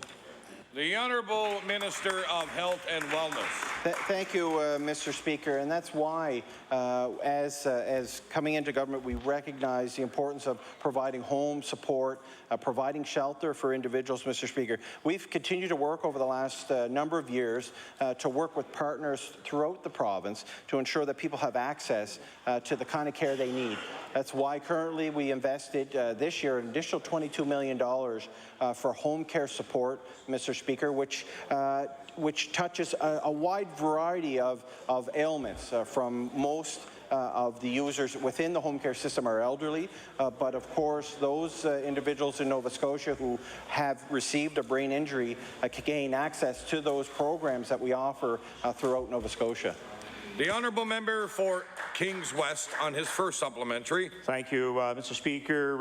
The Honourable Minister of Health and Wellness. Thank you, Mr. Speaker, and that's why, as coming into government, we recognize the importance of providing home support, providing shelter for individuals, Mr. Speaker. We've continued to work over the last number of years to work with partners throughout the province to ensure that people have access to the kind of care they need. That's why currently we invested this year an additional $22 million for home care support, Mr. Speaker, which touches a wide variety of ailments. From most of the users within the home care system are elderly, but of course those individuals in Nova Scotia who have received a brain injury can gain access to those programs that we offer throughout Nova Scotia. The honourable member for Kings West on his first supplementary. Thank you, Mr. Speaker.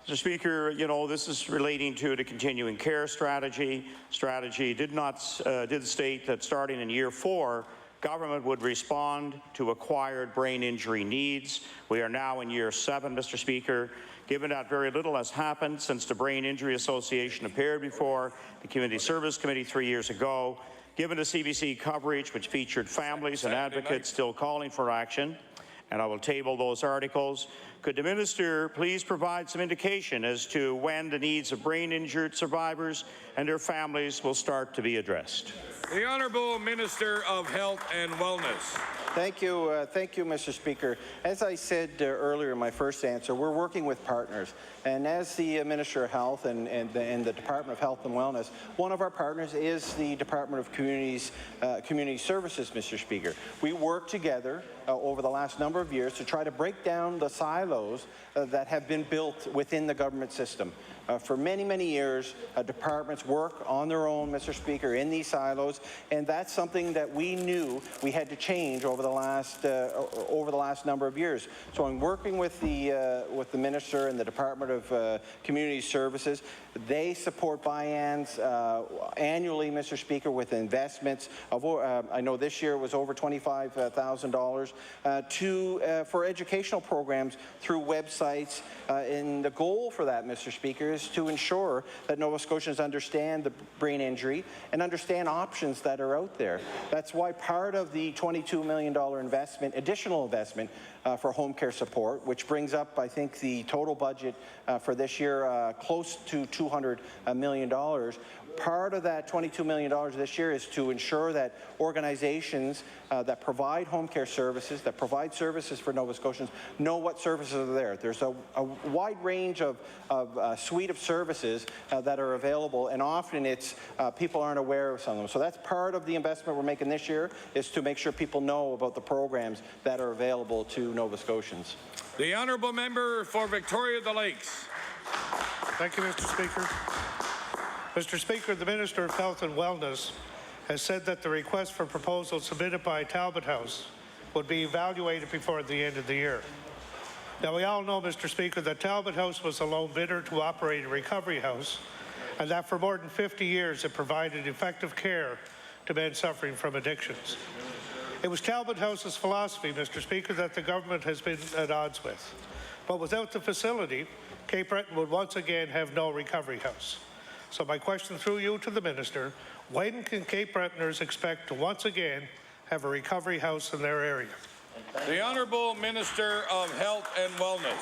Mr. Speaker, you know, this is relating to the continuing care strategy. Strategy did state that starting in year 4, government would respond to acquired brain injury needs. We are now in year 7, Mr. Speaker. Given that very little has happened since the Brain Injury Association appeared before the Community Service Committee 3 years ago, given the CBC coverage which featured families and advocates still calling for action, and I will table those articles, could the minister please provide some indication as to when the needs of brain-injured survivors and their families will start to be addressed? The Honourable Minister of Health and Wellness. Thank you, Mr. Speaker. As I said earlier in my first answer, we're working with partners. And as the Minister of Health and the Department of Health and Wellness, one of our partners is the Department of Community Services, Mr. Speaker. We work together over the last number of years to try to break down the silos that have been built within the government system. For many, many years, departments work on their own, Mr. Speaker, in these silos, and that's something that we knew we had to change over the last number of years. So I'm working with the Minister and the Department of Community Services. They support buy-ins annually, Mr. Speaker, with investments of I know this year it was over $25,000 for educational programs through websites. And the goal for that, Mr. Speaker, is to ensure that Nova Scotians understand the brain injury and understand options that are out there. That's why part of the $22 million investment, additional investment for home care support, which brings up, I think, the total budget for this year close to $200 million. Part of that $22 million this year is to ensure that organizations that provide home care services, that provide services for Nova Scotians, know what services are there. There's a wide range of suite of services that are available, and often it's people aren't aware of some of them. So that's part of the investment we're making this year, is to make sure people know about the programs that are available to Nova Scotians. The honourable member for Victoria the Lakes. Thank you, Mr. Speaker. Mr. Speaker, the Minister of Health and Wellness has said that the request for proposal submitted by Talbot House would be evaluated before the end of the year. Now, we all know, Mr. Speaker, that Talbot House was a lone bidder to operate a recovery house, and that for more than 50 years it provided effective care to men suffering from addictions. It was Talbot House's philosophy, Mr. Speaker, that the government has been at odds with. But without the facility, Cape Breton would once again have no recovery house. So my question through you to the Minister, when can Cape Bretoners expect to once again have a recovery house in their area? The Honourable Minister of Health and Wellness.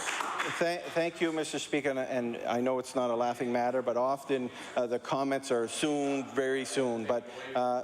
Thank you, Mr. Speaker, and I know it's not a laughing matter, but often the comments are soon, very soon. But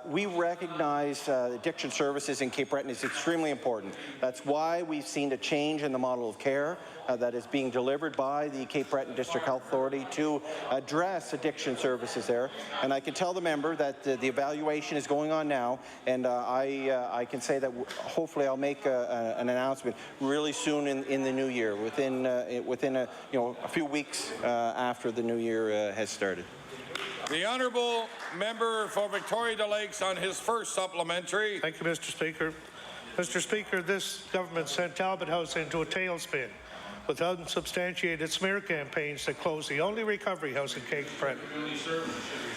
we recognize addiction services in Cape Breton is extremely important. That's why we've seen a change in the model of care that is being delivered by the Cape Breton District Health Authority to address addiction services there. And I can tell the member that the evaluation is going on now, and I can say that hopefully I'll make an announcement really soon in the new year, within a few weeks after the new year has started. The honourable member for Victoria the Lakes on his first supplementary. Thank you, Mr. Speaker. Mr. Speaker, this government sent Talbot House into a tailspin with unsubstantiated smear campaigns that closed the only recovery house in Cape Breton.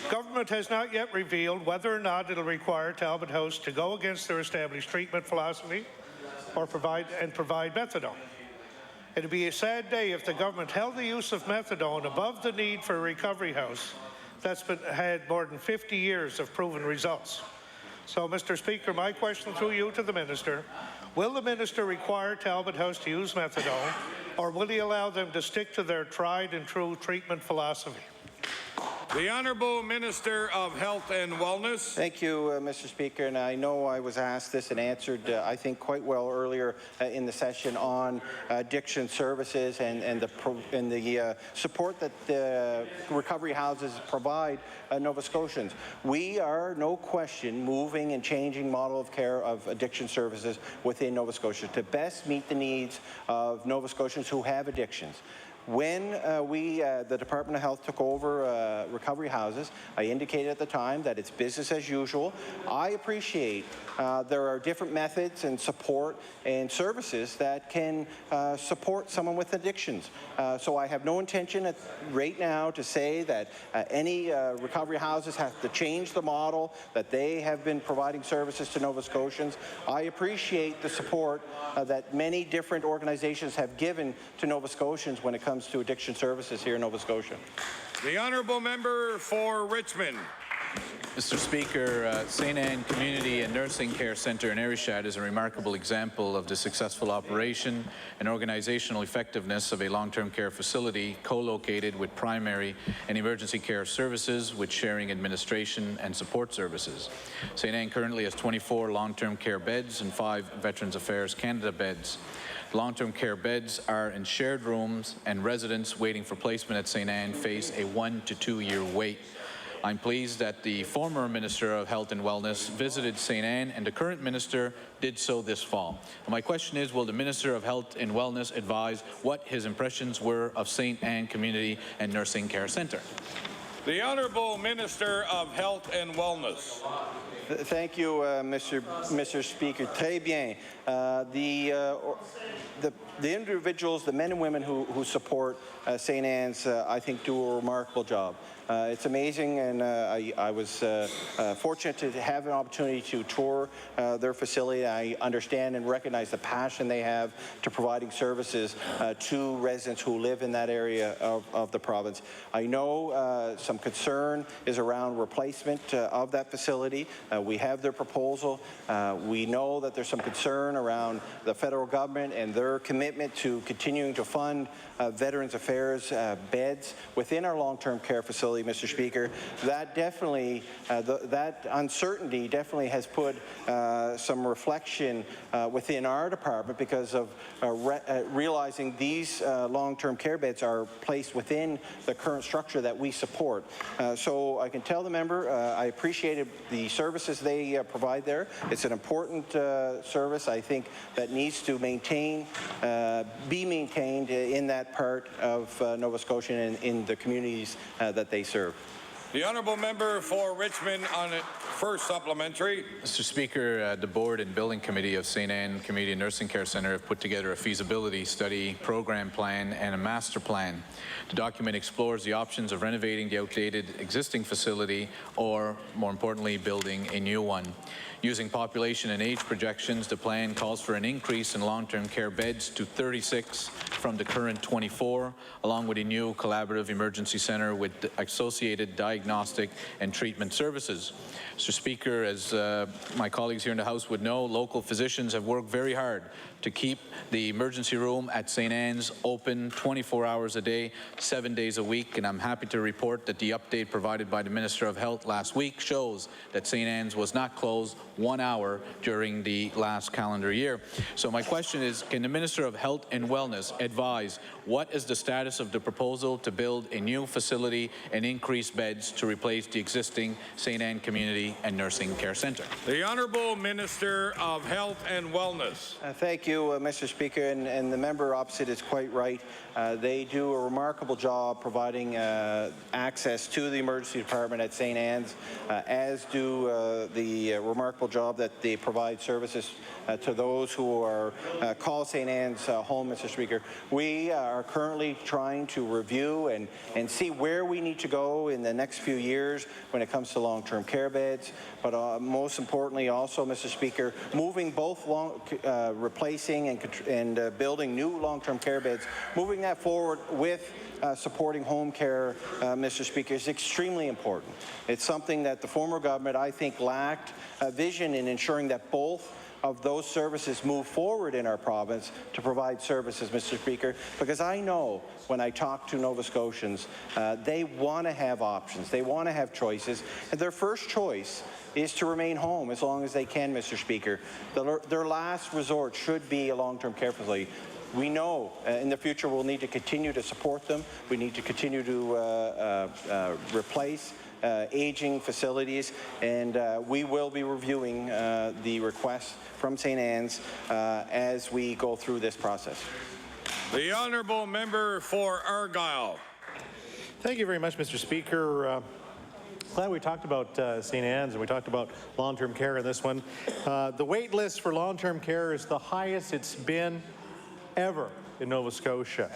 Government has not yet revealed whether or not it'll require Talbot House to go against their established treatment philosophy or provide methadone. It'd be a sad day if the government held the use of methadone above the need for a recovery house that's had more than 50 years of proven results. So, Mr. Speaker, my question through you to the Minister, will the Minister require Talbot House to use methadone, or will he allow them to stick to their tried and true treatment philosophy? The Honourable Minister of Health and Wellness. Thank you, Mr. Speaker. And I know I was asked this and answered, I think, quite well earlier in the session on addiction services and the support that the recovery houses provide Nova Scotians. We are, no question, moving and changing model of care of addiction services within Nova Scotia to best meet the needs of Nova Scotians who have addictions. When the Department of Health took over recovery houses, I indicated at the time that it's business as usual. I appreciate there are different methods and support and services that can support someone with addictions. So I have no intention right now to say that any recovery houses have to change the model, that they have been providing services to Nova Scotians. I appreciate the support that many different organizations have given to Nova Scotians when it comes to addiction services here in Nova Scotia. The honourable member for Richmond. Mr. Speaker, St. Anne Community and Nursing Care Centre in Ayrshire is a remarkable example of the successful operation and organizational effectiveness of a long-term care facility co-located with primary and emergency care services with sharing administration and support services. St. Anne currently has 24 long-term care beds and 5 Veterans Affairs Canada beds. Long-term care beds are in shared rooms, and residents waiting for placement at St. Anne face a 1 to 2 year wait. I'm pleased that the former Minister of Health and Wellness visited St. Anne, and the current Minister did so this fall. My question is, will the Minister of Health and Wellness advise what his impressions were of St. Anne Community and Nursing Care Centre? The Honourable Minister of Health and Wellness. Thank you, Mr. Speaker. Très bien. The individuals, the men and women who support St. Anne's, I think, do a remarkable job. It's amazing, and I was fortunate to have an opportunity to tour their facility. I understand and recognize the passion they have to providing services to residents who live in that area of the province. I know some concern is around replacement of that facility. We have their proposal. We know that there's some concern around the federal government and their commitment to continuing to fund Veterans Affairs beds within our long-term care facility, Mr. Speaker. That definitely, that uncertainty definitely has put some reflection within our department because of realizing these long-term care beds are placed within the current structure that we support. So I can tell the member I appreciated the services they provide there. It's an important service, I think, that needs to be maintained in that part of Nova Scotia and in the communities that they serve. The honourable member for Richmond on it. First supplementary. Mr. Speaker, the Board and Building Committee of St. Anne Community Nursing Care Centre have put together a feasibility study, program plan, and a master plan. The document explores the options of renovating the outdated existing facility or, more importantly, building a new one. Using population and age projections, the plan calls for an increase in long-term care beds to 36 from the current 24, along with a new collaborative emergency centre with associated diagnostic and treatment services. Mr. Speaker, as my colleagues here in the House would know, local physicians have worked very hard to keep the emergency room at St. Anne's open 24 hours a day, 7 days a week, and I'm happy to report that the update provided by the Minister of Health last week shows that St. Anne's was not closed 1 hour during the last calendar year. So my question is, can the Minister of Health and Wellness advise what is the status of the proposal to build a new facility and increase beds to replace the existing St. Anne Community and Nursing Care Centre? The Honourable Minister of Health and Wellness. Thank you, Mr. Speaker, and the member opposite is quite right. They do a remarkable job providing access to the emergency department at St. Anne's, as do the remarkable job that they provide services to those who are call St. Anne's home, Mr. Speaker. We are currently trying to review and see where we need to go in the next few years when it comes to long-term care beds, but most importantly also, Mr. Speaker, moving both replacing and building new long-term care beds, moving that forward with supporting home care, Mr. Speaker, is extremely important. It's something that the former government, I think, lacked vision in ensuring that both of those services move forward in our province to provide services, Mr. Speaker, because I know when I talk to Nova Scotians, they want to have options, they want to have choices, and their first choice is to remain home as long as they can, Mr. Speaker. Their last resort should be a long-term care facility. We know in the future we'll need to continue to support them. We need to continue to replace aging facilities, and we will be reviewing the requests from St. Anne's as we go through this process. The honourable member for Argyle. Thank you very much, Mr. Speaker. Glad we talked about St. Anne's and we talked about long-term care in this one. The wait list for long-term care is the highest it's been ever in Nova Scotia.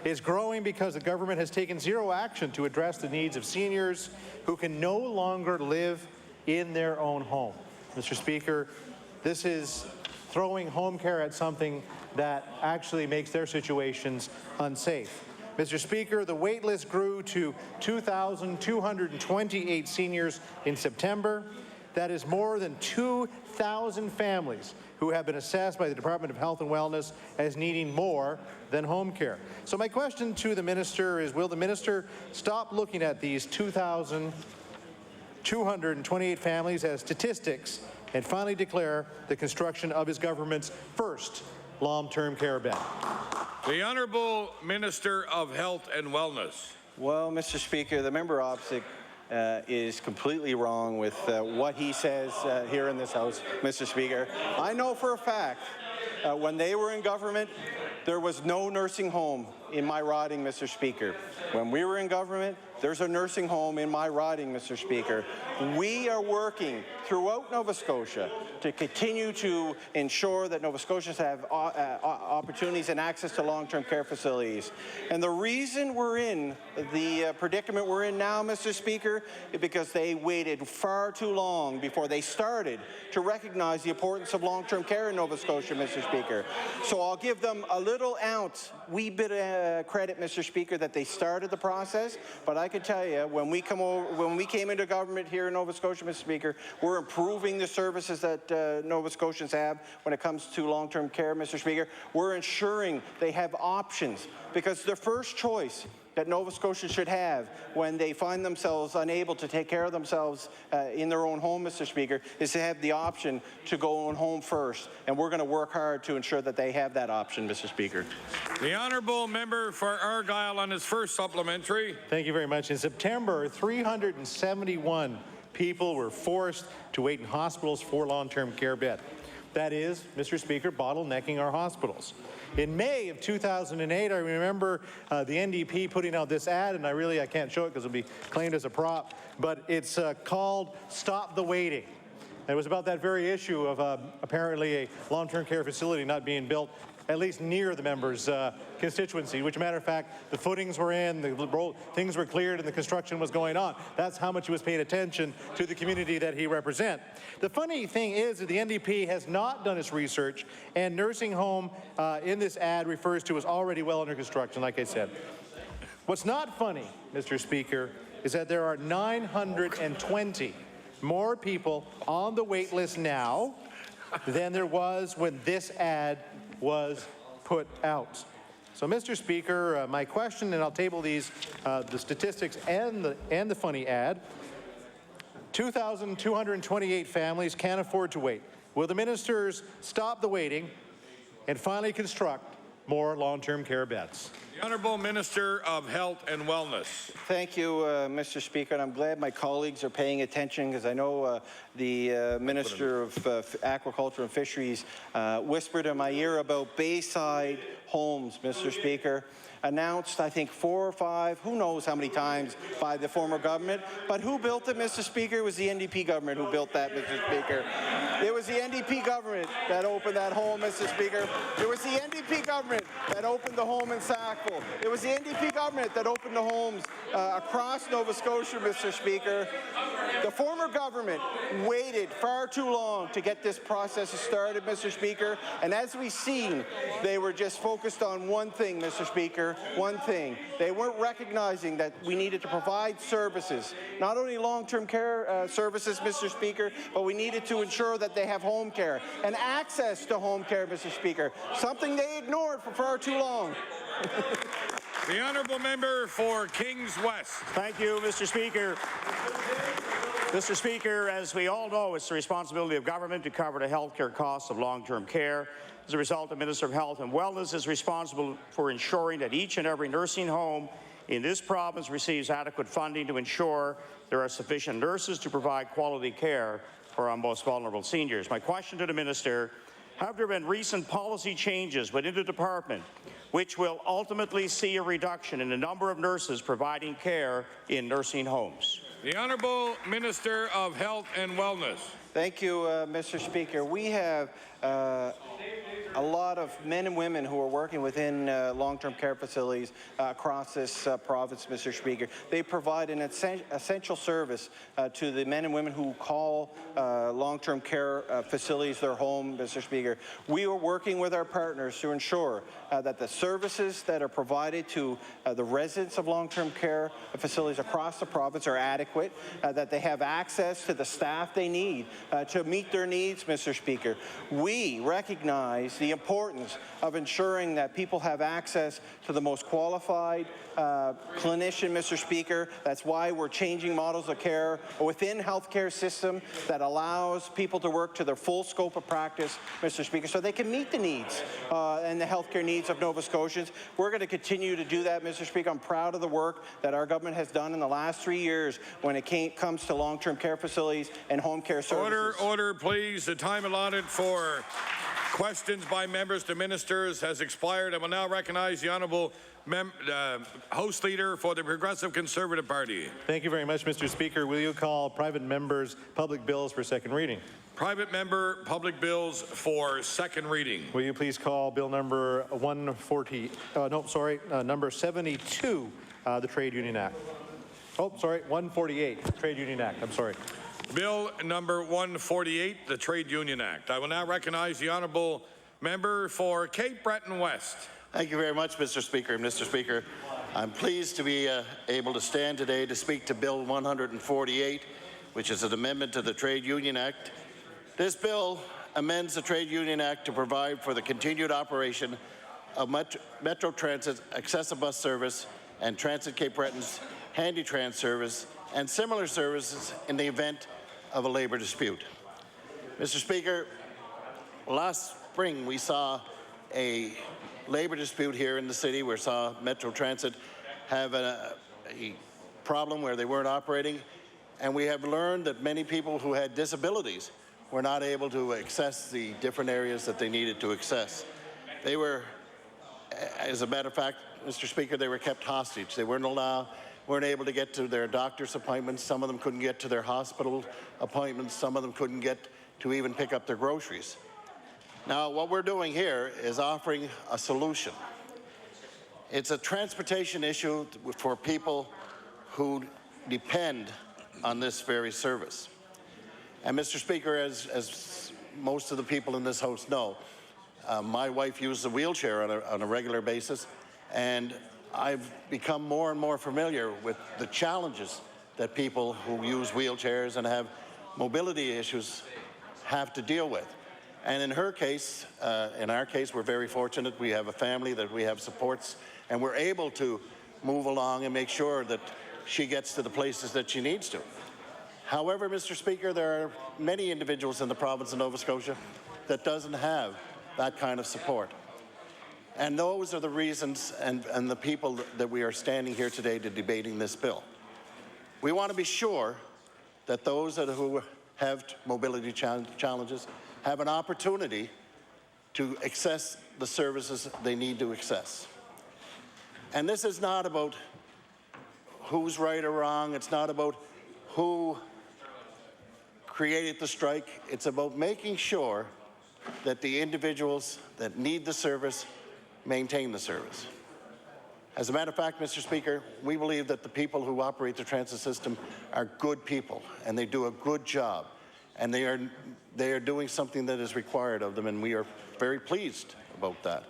It's growing because the government has taken zero action to address the needs of seniors who can no longer live in their own home. Mr. Speaker, this is throwing home care at something that actually makes their situations unsafe. Mr. Speaker, the wait list grew to 2,228 seniors in September. That is more than 2,000 families who have been assessed by the Department of Health and Wellness as needing more than home care. So my question to the minister is, will the minister stop looking at these 2,228 families as statistics and finally declare the construction of his government's first long-term care bed? The Honourable Minister of Health and Wellness. Well, Mr. Speaker, the member opposite is completely wrong with what he says here in this House, Mr. Speaker. I know for a fact when they were in government, there was no nursing home in my riding, Mr. Speaker. When we were in government, there's a nursing home in my riding, Mr. Speaker. We are working throughout Nova Scotia to continue to ensure that Nova Scotians have opportunities and access to long-term care facilities. And the reason we're in the predicament we're in now, Mr. Speaker, is because they waited far too long before they started to recognize the importance of long-term care in Nova Scotia, Mr. Speaker. So I'll give them a little ounce, wee bit of credit, Mr. Speaker, that they started the process, but I can tell you, when we came into government here in Nova Scotia, Mr. Speaker, we're improving the services that Nova Scotians have when it comes to long-term care, Mr. Speaker. We're ensuring they have options, because the first choice that Nova Scotians should have when they find themselves unable to take care of themselves in their own home, Mr. Speaker, is to have the option to go on home first. And we're going to work hard to ensure that they have that option, Mr. Speaker. The honourable member for Argyle on his first supplementary. Thank you very much. In September, 371 people were forced to wait in hospitals for long-term care bed. That is, Mr. Speaker, bottlenecking our hospitals. In May of 2008, I remember the NDP putting out this ad, and I can't show it because it'll be claimed as a prop, but it's called Stop the Waiting. And it was about that very issue of apparently a long-term care facility not being built at least near the member's constituency, which, matter of fact, the footings were in, things were cleared, and the construction was going on. That's how much he was paying attention to the community that he represents. The funny thing is that the NDP has not done its research, and nursing home in this ad refers to as already well under construction, like I said. What's not funny, Mr. Speaker, is that there are 920 more people on the wait list now than there was when this ad was put out. So, Mr. Speaker, my question, and I'll table these, the statistics and the funny ad. 2,228 families can't afford to wait. Will the ministers stop the waiting and finally construct more long-term care beds? The Honourable Minister of Health and Wellness. Thank you, Mr. Speaker, and I'm glad my colleagues are paying attention, because I know the Minister of Aquaculture and Fisheries whispered in my ear about Bayside homes, Mr. Speaker. Announced, I think, 4 or 5, who knows how many times, by the former government. But who built it, Mr. Speaker? It was the NDP government who built that, Mr. Speaker. It was the NDP government that opened that home, Mr. Speaker. It was the NDP government that opened the home in Sackville. It was the NDP government that opened the homes across Nova Scotia, Mr. Speaker. The former government waited far too long to get this process started, Mr. Speaker. And as we've seen, they were just focused on one thing, Mr. Speaker. One thing. They weren't recognizing that we needed to provide services, not only long-term care services, Mr. Speaker, but we needed to ensure that they have home care and access to home care, Mr. Speaker, something they ignored for far too long. The honourable member for Kings West. Thank you, Mr. Speaker. Mr. Speaker, as we all know, it's the responsibility of government to cover the health care costs of long-term care. As a result, the Minister of Health and Wellness is responsible for ensuring that each and every nursing home in this province receives adequate funding to ensure there are sufficient nurses to provide quality care for our most vulnerable seniors. My question to the Minister, have there been recent policy changes within the department which will ultimately see a reduction in the number of nurses providing care in nursing homes. The Honourable Minister of Health and Wellness. Thank you, Mr. Speaker. We have a lot of men and women who are working within long-term care facilities across this province, Mr. Speaker. They provide an essential service to the men and women who call long-term care facilities their home, Mr. Speaker. We are working with our partners to ensure that the services that are provided to the residents of long-term care facilities across the province are adequate, that they have access to the staff they need to meet their needs, Mr. Speaker. We recognize the importance of ensuring that people have access to the most qualified clinician, Mr. Speaker. That's why we're changing models of care within healthcare system that allows people to work to their full scope of practice, Mr. Speaker, so they can meet the needs and the healthcare needs of Nova Scotians. We're going to continue to do that, Mr. Speaker. I'm proud of the work that our government has done in the last 3 years when it comes to long-term care facilities and home care services. Order, please. The time allotted for questions by members to ministers has expired. I will now recognize the Honourable House Leader for the Progressive Conservative Party. Thank you very much, Mr. Speaker. Will you call private members' public bills for second reading? Private member public bills for second reading. Will you please call bill number number 72, the Trade Union Act. 148, Trade Union Act. I'm sorry. Bill number 148, the Trade Union Act. I will now recognize the Honourable Member for Cape Breton West. Thank you very much, Mr. Speaker. Mr. Speaker, I'm pleased to be able to stand today to speak to Bill 148, which is an amendment to the Trade Union Act. This bill amends the Trade Union Act to provide for the continued operation of Metro Transit Accessible Bus Service and Transit Cape Breton's Handy Trans service and similar services in the event of a labour dispute. Mr. Speaker, last spring we saw a labour dispute here in the city. We saw Metro Transit have a problem where they weren't operating, and we have learned that many people who had disabilities were not able to access the different areas that they needed to access. They were, as a matter of fact, Mr. Speaker, they were kept hostage. They weren't able to get to their doctor's appointments. Some of them couldn't get to their hospital appointments. Some of them couldn't get to even pick up their groceries. Now, what we're doing here is offering a solution. It's a transportation issue for people who depend on this very service. And Mr. Speaker, as most of the people in this House know, my wife uses a wheelchair on a regular basis, and I've become more and more familiar with the challenges that people who use wheelchairs and have mobility issues have to deal with. And in her case, in our case, we're very fortunate. We have a family that we have supports, and we're able to move along and make sure that she gets to the places that she needs to. However, Mr. Speaker, there are many individuals in the province of Nova Scotia that doesn't have that kind of support. And those are the reasons and the people that we are standing here today to debating this bill. We want to be sure that those who have mobility challenges have an opportunity to access the services they need to access. And this is not about who's right or wrong. It's not about who created the strike. It's about making sure that the individuals that need the service maintain the service. As a matter of fact, Mr. Speaker, we believe that the people who operate the transit system are good people, and they do a good job, and they are doing something that is required of them, and we are very pleased about that.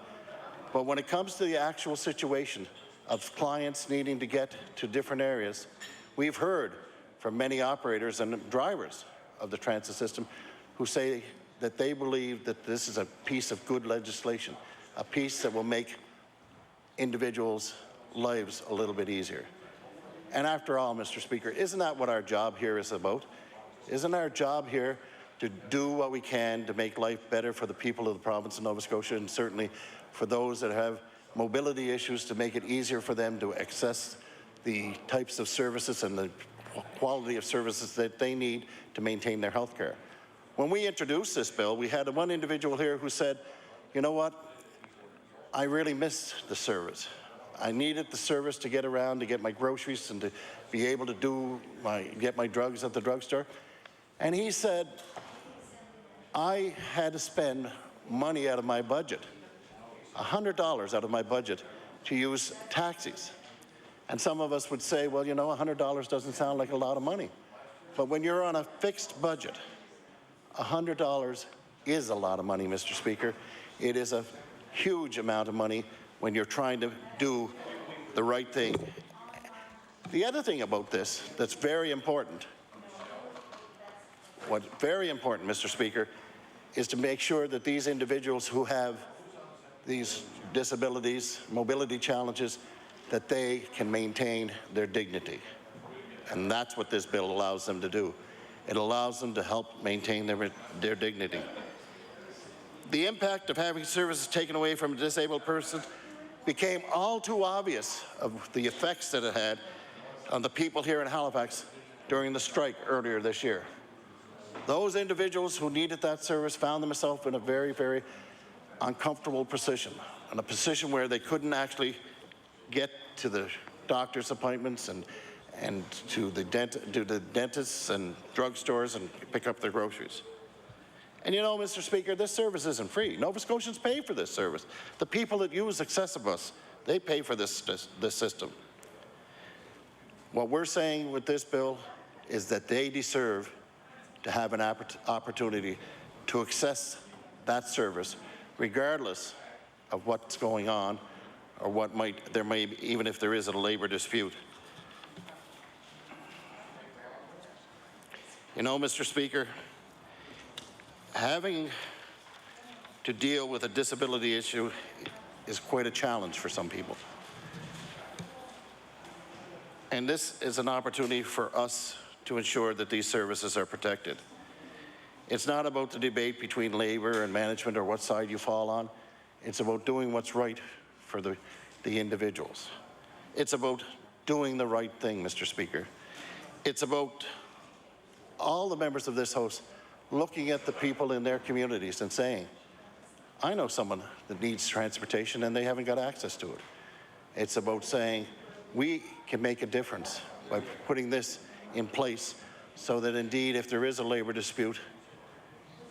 But when it comes to the actual situation of clients needing to get to different areas, we've heard from many operators and drivers of the transit system who say that they believe that this is a piece of good legislation, a piece that will make individuals' lives a little bit easier. And after all, Mr. Speaker, isn't that what our job here is about? Isn't our job here to do what we can to make life better for the people of the province of Nova Scotia, and certainly for those that have mobility issues, to make it easier for them to access the types of services and the quality of services that they need to maintain their health care? When we introduced this bill, we had one individual here who said, you know what, I really missed the service. I needed the service to get around, to get my groceries and to be able to get my drugs at the drugstore. And he said, I had to spend money out of my budget, $100 out of my budget, to use taxis. And some of us would say, well, you know, $100 doesn't sound like a lot of money. But when you're on a fixed budget, $100 is a lot of money, Mr. Speaker. It is a huge amount of money when you're trying to do the right thing. The other thing about this that's very important, what's very important, Mr. Speaker, is to make sure that these individuals who have these disabilities, mobility challenges, that they can maintain their dignity. And that's what this bill allows them to do. It allows them to help maintain their dignity. The impact of having services taken away from a disabled person became all too obvious of the effects that it had on the people here in Halifax during the strike earlier this year. Those individuals who needed that service found themselves in a very, very uncomfortable position, in a position where they couldn't actually get to the doctor's appointments and to the dentists and drugstores and pick up their groceries. And you know, Mr. Speaker, this service isn't free. Nova Scotians pay for this service. The people that use Accessibus, they pay for this system. What we're saying with this bill is that they deserve to have an opportunity to access that service, regardless of what's going on or what there may be, even if there is a labor dispute. You know, Mr. Speaker, having to deal with a disability issue is quite a challenge for some people. And this is an opportunity for us to ensure that these services are protected. It's not about the debate between labor and management or what side you fall on. It's about doing what's right for the individuals. It's about doing the right thing, Mr. Speaker. It's about all the members of this House looking at the people in their communities and saying, I know someone that needs transportation and they haven't got access to it. It's about saying, we can make a difference by putting this in place so that indeed, if there is a labor dispute,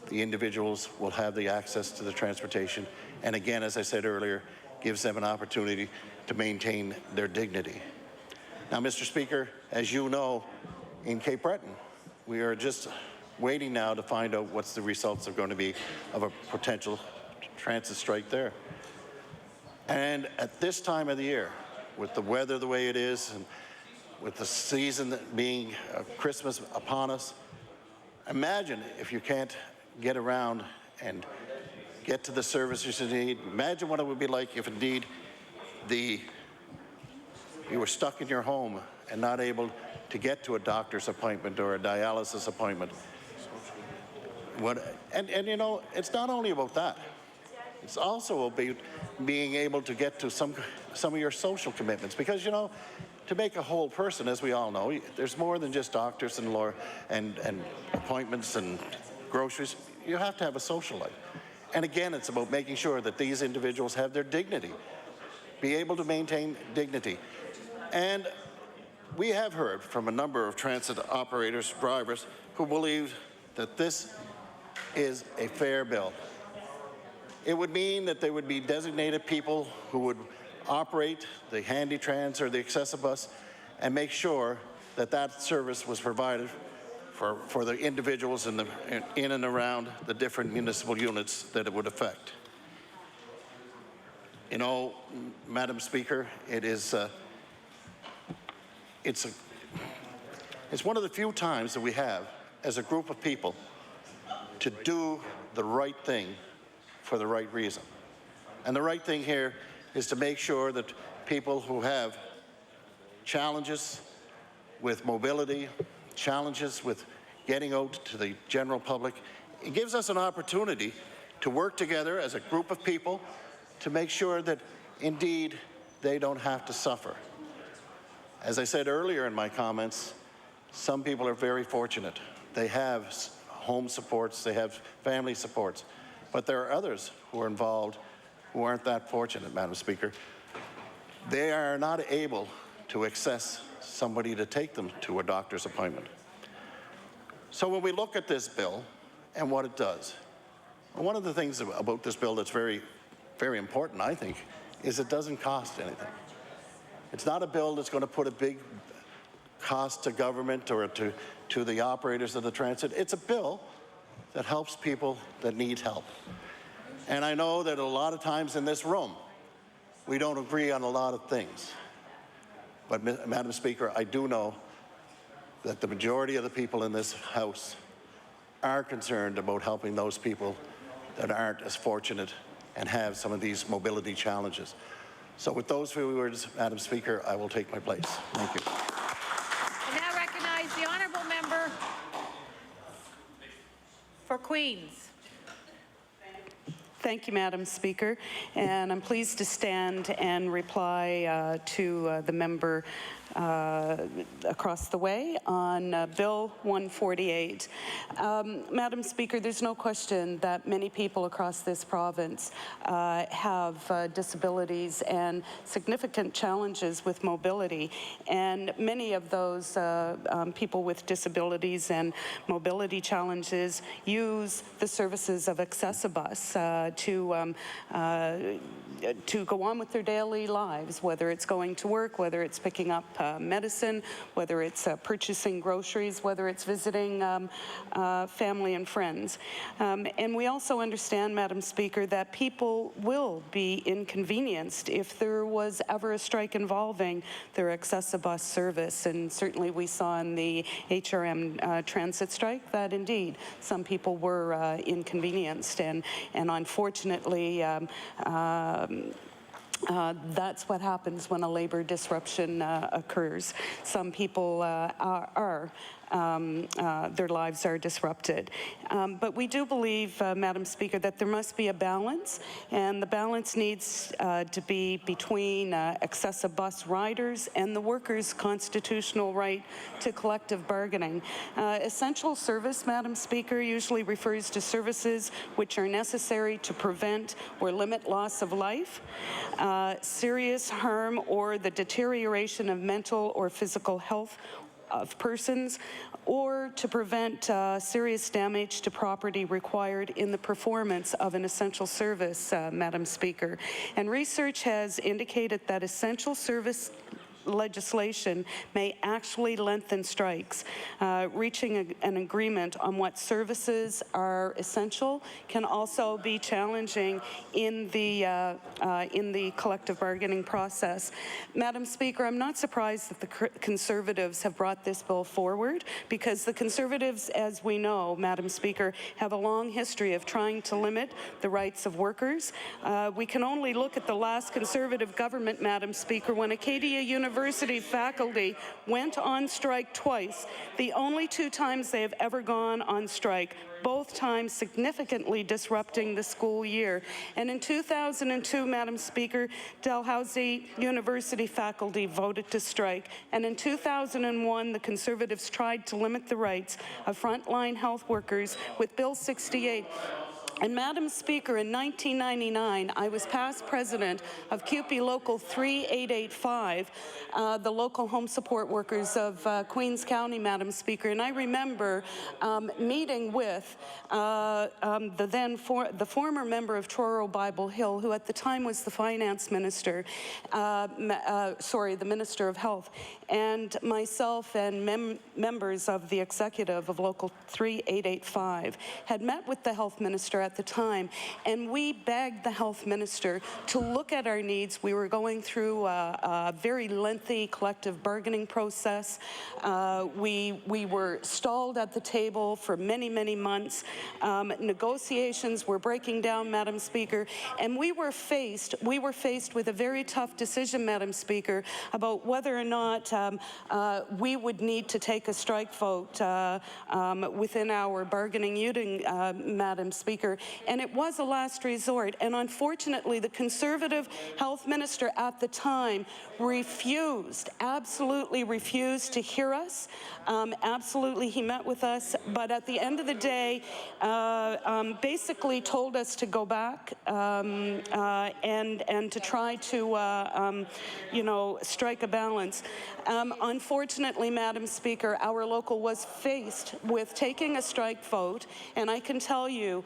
the individuals will have the access to the transportation. And again, as I said earlier, gives them an opportunity to maintain their dignity. Now, Mr. Speaker, as you know, in Cape Breton, we are just waiting now to find out what's the results are going to be of a potential transit strike there. And at this time of the year, with the weather the way it is, and with the season being Christmas upon us, imagine if you can't get around and get to the services you need. Imagine what it would be like if indeed you were stuck in your home and not able to get to a doctor's appointment or a dialysis appointment. And you know, it's not only about that. It's also about being able to get to some of your social commitments, because you know, to make a whole person, as we all know, there's more than just doctors and appointments and groceries. You have to have a social life. And again, it's about making sure that these individuals have their dignity, be able to maintain dignity. And we have heard from a number of transit operators, drivers, who believe that this is a fair bill. It would mean that there would be designated people who would operate the Handytrans or the Accessibus and make sure that that service was provided for the individuals in and around the different municipal units that it would affect. You know, Madam Speaker, it's one of the few times that we have as a group of people to do the right thing for the right reason. And the right thing here is to make sure that people who have challenges with mobility, challenges with getting out to the general public, it gives us an opportunity to work together as a group of people to make sure that indeed they don't have to suffer. As I said earlier in my comments, some people are very fortunate. They have home supports, they have family supports, but there are others who are involved who aren't that fortunate, Madam Speaker. They are not able to access somebody to take them to a doctor's appointment. So when we look at this bill and what it does, one of the things about this bill that's very, very important, I think, is it doesn't cost anything. It's not a bill that's going to put a big cost to government or to the operators of the transit. It's a bill that helps people that need help. And I know that a lot of times in this room, we don't agree on a lot of things. But, Madam Speaker, I do know that the majority of the people in this House are concerned about helping those people that aren't as fortunate and have some of these mobility challenges. So with those few words, Madam Speaker, I will take my place. Thank you. I now recognize the honourable member for Queens. Thank you, Madam Speaker, and I'm pleased to stand and reply to the member across the way on Bill 148. Madam Speaker, there's no question that many people across this province have disabilities and significant challenges with mobility, and many of those people with disabilities and mobility challenges use the services of Accessibus to go on with their daily lives, whether it's going to work, whether it's picking up medicine, whether it's purchasing groceries, whether it's visiting family and friends. And we also understand, Madam Speaker, that people will be inconvenienced if there was ever a strike involving their Accessibus service. And certainly we saw in the HRM transit strike that indeed some people were inconvenienced. And unfortunately, that's what happens when a labor disruption occurs. Some people their lives are disrupted. But we do believe, Madam Speaker, that there must be a balance, and the balance needs to be between Accessibus riders and the workers' constitutional right to collective bargaining. Essential service, Madam Speaker, usually refers to services which are necessary to prevent or limit loss of life, serious harm, or the deterioration of mental or physical health of persons, or to prevent serious damage to property required in the performance of an essential service, Madam Speaker. And research has indicated that essential service legislation may actually lengthen strikes. Reaching an agreement on what services are essential can also be challenging in the collective bargaining process. Madam Speaker, I'm not surprised that the Conservatives have brought this bill forward, because the Conservatives, as we know, Madam Speaker, have a long history of trying to limit the rights of workers. We can only look at the last Conservative government, Madam Speaker, when Acadia University faculty went on strike twice, the only 2 times they have ever gone on strike, both times significantly disrupting the school year. And in 2002, Madam Speaker, Dalhousie University faculty voted to strike. And in 2001, the Conservatives tried to limit the rights of frontline health workers with Bill 68. And Madam Speaker, in 1999, I was past president of CUPE Local 3885, the local home support workers of Queens County, Madam Speaker. And I remember meeting with the former member of Truro Bible Hill, who at the time was the finance minister, the Minister of Health, and myself and members of the executive of Local 3885 had met with the health minister at the time, and we begged the health minister to look at our needs. We were going through a very lengthy collective bargaining process. We were stalled at the table for many, many months. Negotiations were breaking down, Madam Speaker, and we were faced with a very tough decision, Madam Speaker, about whether or not we would need to take a strike vote within our bargaining unit, Madam Speaker. Speaker, and it was a last resort. And unfortunately, the Conservative Health Minister at the time refused, absolutely refused to hear us. Absolutely, he met with us, but at the end of the day, basically told us to go back and to try to, you know, strike a balance. Unfortunately, Madam Speaker, our local was faced with taking a strike vote, and I can tell you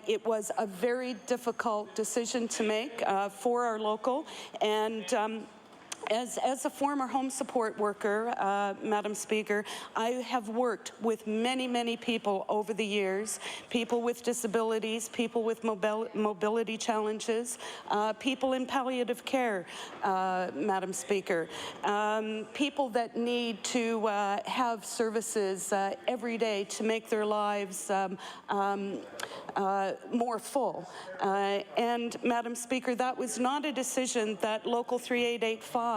it was a very difficult decision to make for our local. And as a former home support worker, Madam Speaker, I have worked with many, many people over the years, people with disabilities, people with mobility challenges, people in palliative care, Madam Speaker, people that need to have services every day to make their lives more full. And Madam Speaker, that was not a decision that Local 3885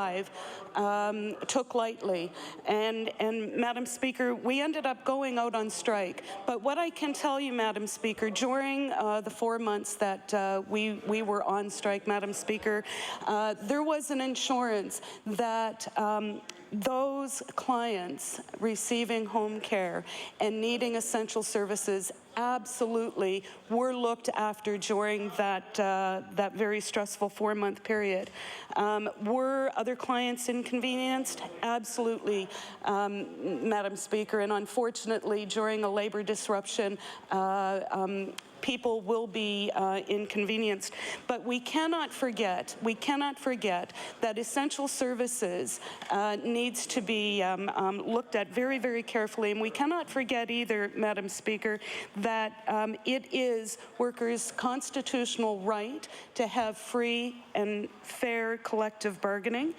took lightly. And Madam Speaker, we ended up going out on strike. But what I can tell you, Madam Speaker, during the 4 months that we were on strike, Madam Speaker, there was an assurance that those clients receiving home care and needing essential services absolutely were looked after during that very stressful 4-month period. Were other clients inconvenienced? Absolutely, Madam Speaker, and unfortunately during a labor disruption, people will be inconvenienced. But we cannot forget that essential services needs to be looked at very, very carefully. And we cannot forget either, Madam Speaker, that it is workers' constitutional right to have free and fair collective bargaining.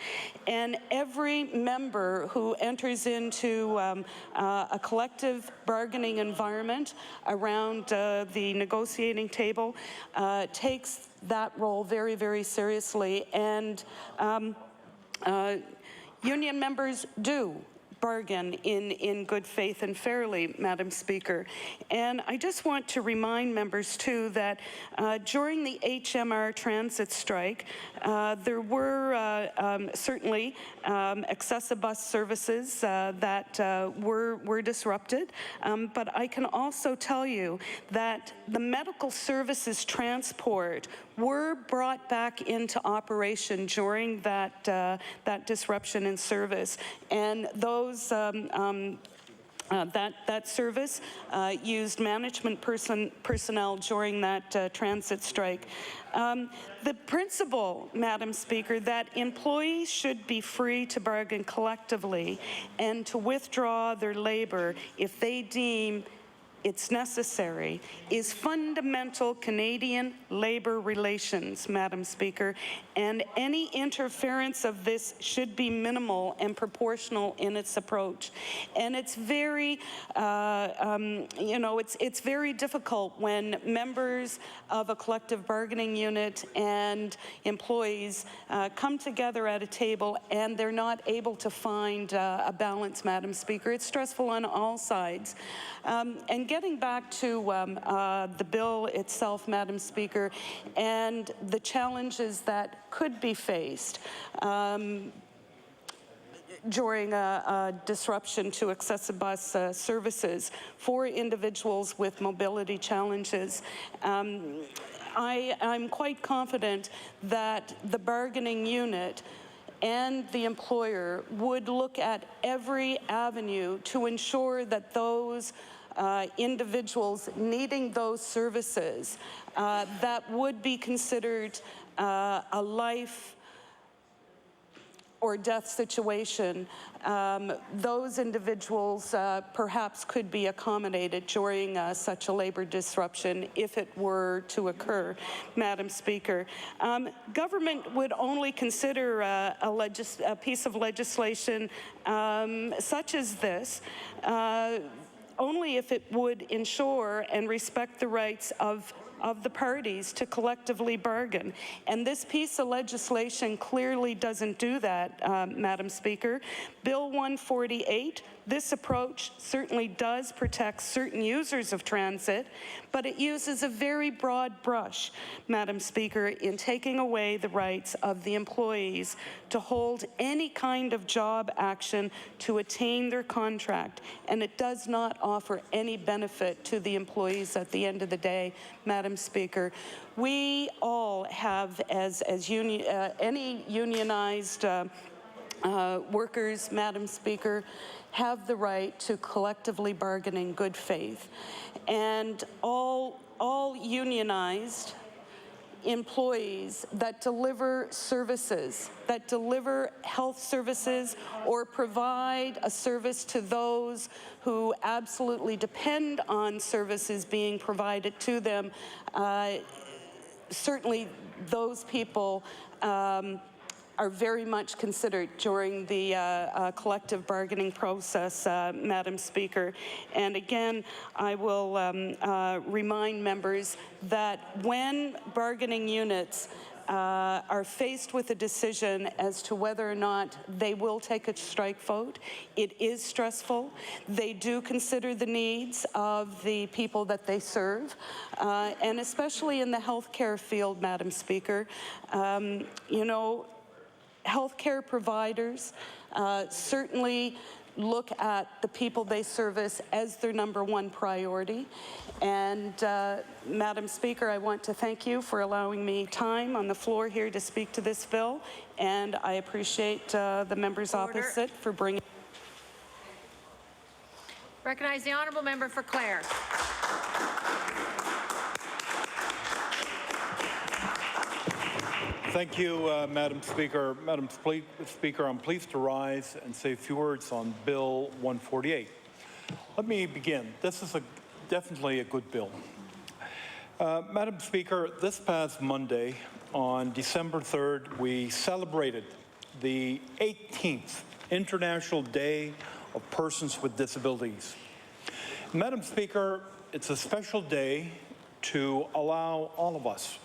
And every member who enters into a collective bargaining environment around the negotiating table takes that role very, very seriously. And union members do bargain in good faith and fairly, Madam Speaker. And I just want to remind members, too, that during the HMR transit strike, there were certainly excessive bus services that were disrupted. But I can also tell you that the medical services transport were brought back into operation during that disruption in service, and those that service used management personnel during that transit strike. The principle, Madam Speaker, that employees should be free to bargain collectively and to withdraw their labor if they deem it's necessary, is fundamental Canadian labour relations, Madam Speaker, and any interference of this should be minimal and proportional in its approach. And it's very, you know, it's very difficult when members of a collective bargaining unit and employees come together at a table and they're not able to find a balance, Madam Speaker. It's stressful on all sides. And getting back to the bill itself, Madam Speaker, and the challenges that could be faced during a disruption to excessive bus services for individuals with mobility challenges. I'm quite confident that the bargaining unit and the employer would look at every avenue to ensure that those individuals needing those services that would be considered a life or death situation, those individuals perhaps could be accommodated during such a labor disruption if it were to occur, Madam Speaker. Government would only consider a piece of legislation such as this only if it would ensure and respect the rights of of the parties to collectively bargain. And this piece of legislation clearly doesn't do that, Madam Speaker. Bill 148, this approach certainly does protect certain users of transit, but it uses a very broad brush, Madam Speaker, in taking away the rights of the employees to hold any kind of job action to attain their contract, and it does not offer any benefit to the employees at the end of the day, Madam Speaker. We all have, as any unionized workers, Madam Speaker, have the right to collectively bargain in good faith. And all unionized employees that deliver services, that deliver health services or provide a service to those who absolutely depend on services being provided to them, certainly those people are very much considered during the collective bargaining process, Madam Speaker. And again, I will remind members that when bargaining units are faced with a decision as to whether or not they will take a strike vote, it is stressful. They do consider the needs of the people that they serve, and especially in the healthcare field, Madam Speaker. You know, healthcare providers certainly look at the people they service as their #1 priority. And Madam Speaker, I want to thank you for allowing me time on the floor here to speak to this bill, and I appreciate the members opposite for bringing. Recognize the honourable member for Clare. Thank you, Madam Speaker. Madam Speaker, I'm pleased to rise and say a few words on Bill 148. Let me begin. This is definitely a good bill. Madam Speaker, this past Monday, on December 3rd, we celebrated the 18th International Day of Persons with Disabilities. Madam Speaker, it's a special day to allow all of us,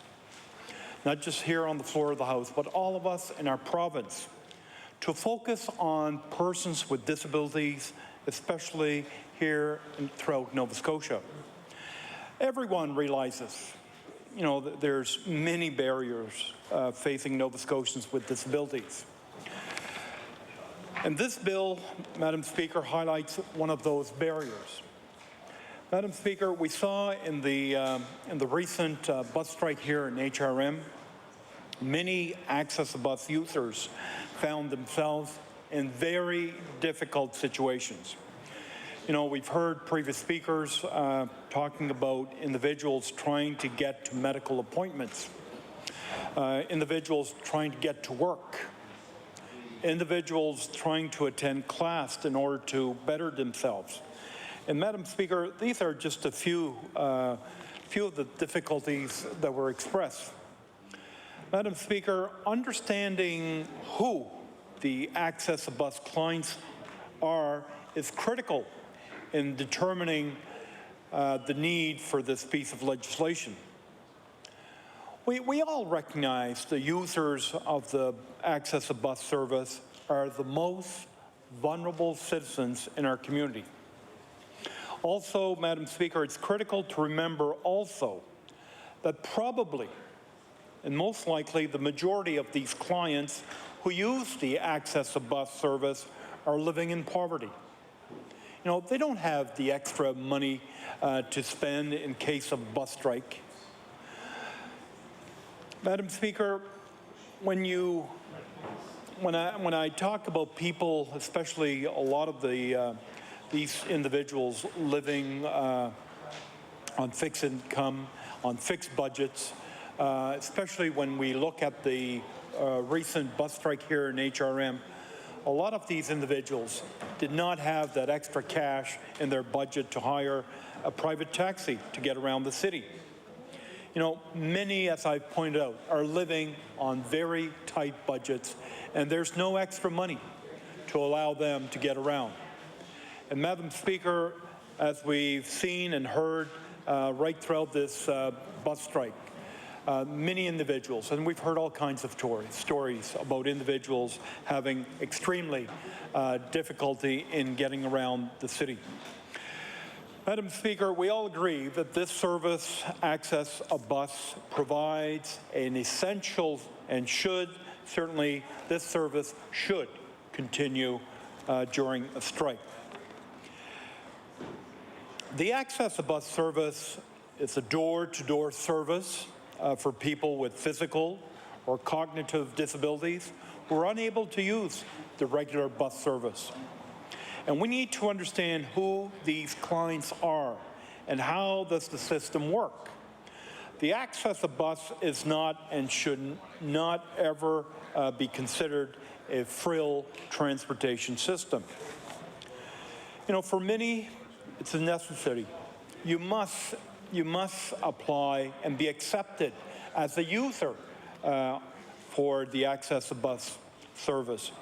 not just here on the floor of the House, but all of us in our province, to focus on persons with disabilities, especially here and throughout Nova Scotia. Everyone realizes, you know, that there's many barriers facing Nova Scotians with disabilities. And this bill, Madam Speaker, highlights one of those barriers. Madam Speaker, we saw in the recent bus strike here in HRM, many access bus users found themselves in very difficult situations. You know, we've heard previous speakers talking about individuals trying to get to medical appointments, individuals trying to get to work, individuals trying to attend class in order to better themselves. And Madam Speaker, these are just a few of the difficulties that were expressed. Madam Speaker, understanding who the access bus clients are is critical in determining the need for this piece of legislation. We all recognize the users of the access bus service are the most vulnerable citizens in our community. Also, Madam Speaker, it's critical to remember also that probably and most likely the majority of these clients who use the access bus service are living in poverty. You know, they don't have the extra money to spend in case of bus strike. Madam Speaker, when I talk about people, especially a lot of these individuals living on fixed income, on fixed budgets, especially when we look at the recent bus strike here in HRM, a lot of these individuals did not have that extra cash in their budget to hire a private taxi to get around the city. You know, many, as I've pointed out, are living on very tight budgets, and there's no extra money to allow them to get around. And Madam Speaker, as we've seen and heard right throughout this bus strike. Many individuals, and we've heard all kinds of stories about individuals having extremely difficulty in getting around the city. Madam Speaker, we all agree that this service, Access a Bus, provides an essential and certainly this service should continue during a strike. The Access a Bus service is a door-to-door service for people with physical or cognitive disabilities who are unable to use the regular bus service. And we need to understand who these clients are and how does the system work. The Access a Bus is not and should not ever be considered a frill transportation system. You know, for many, it's a necessity. You must apply and be accepted as a user for the Access a Bus service.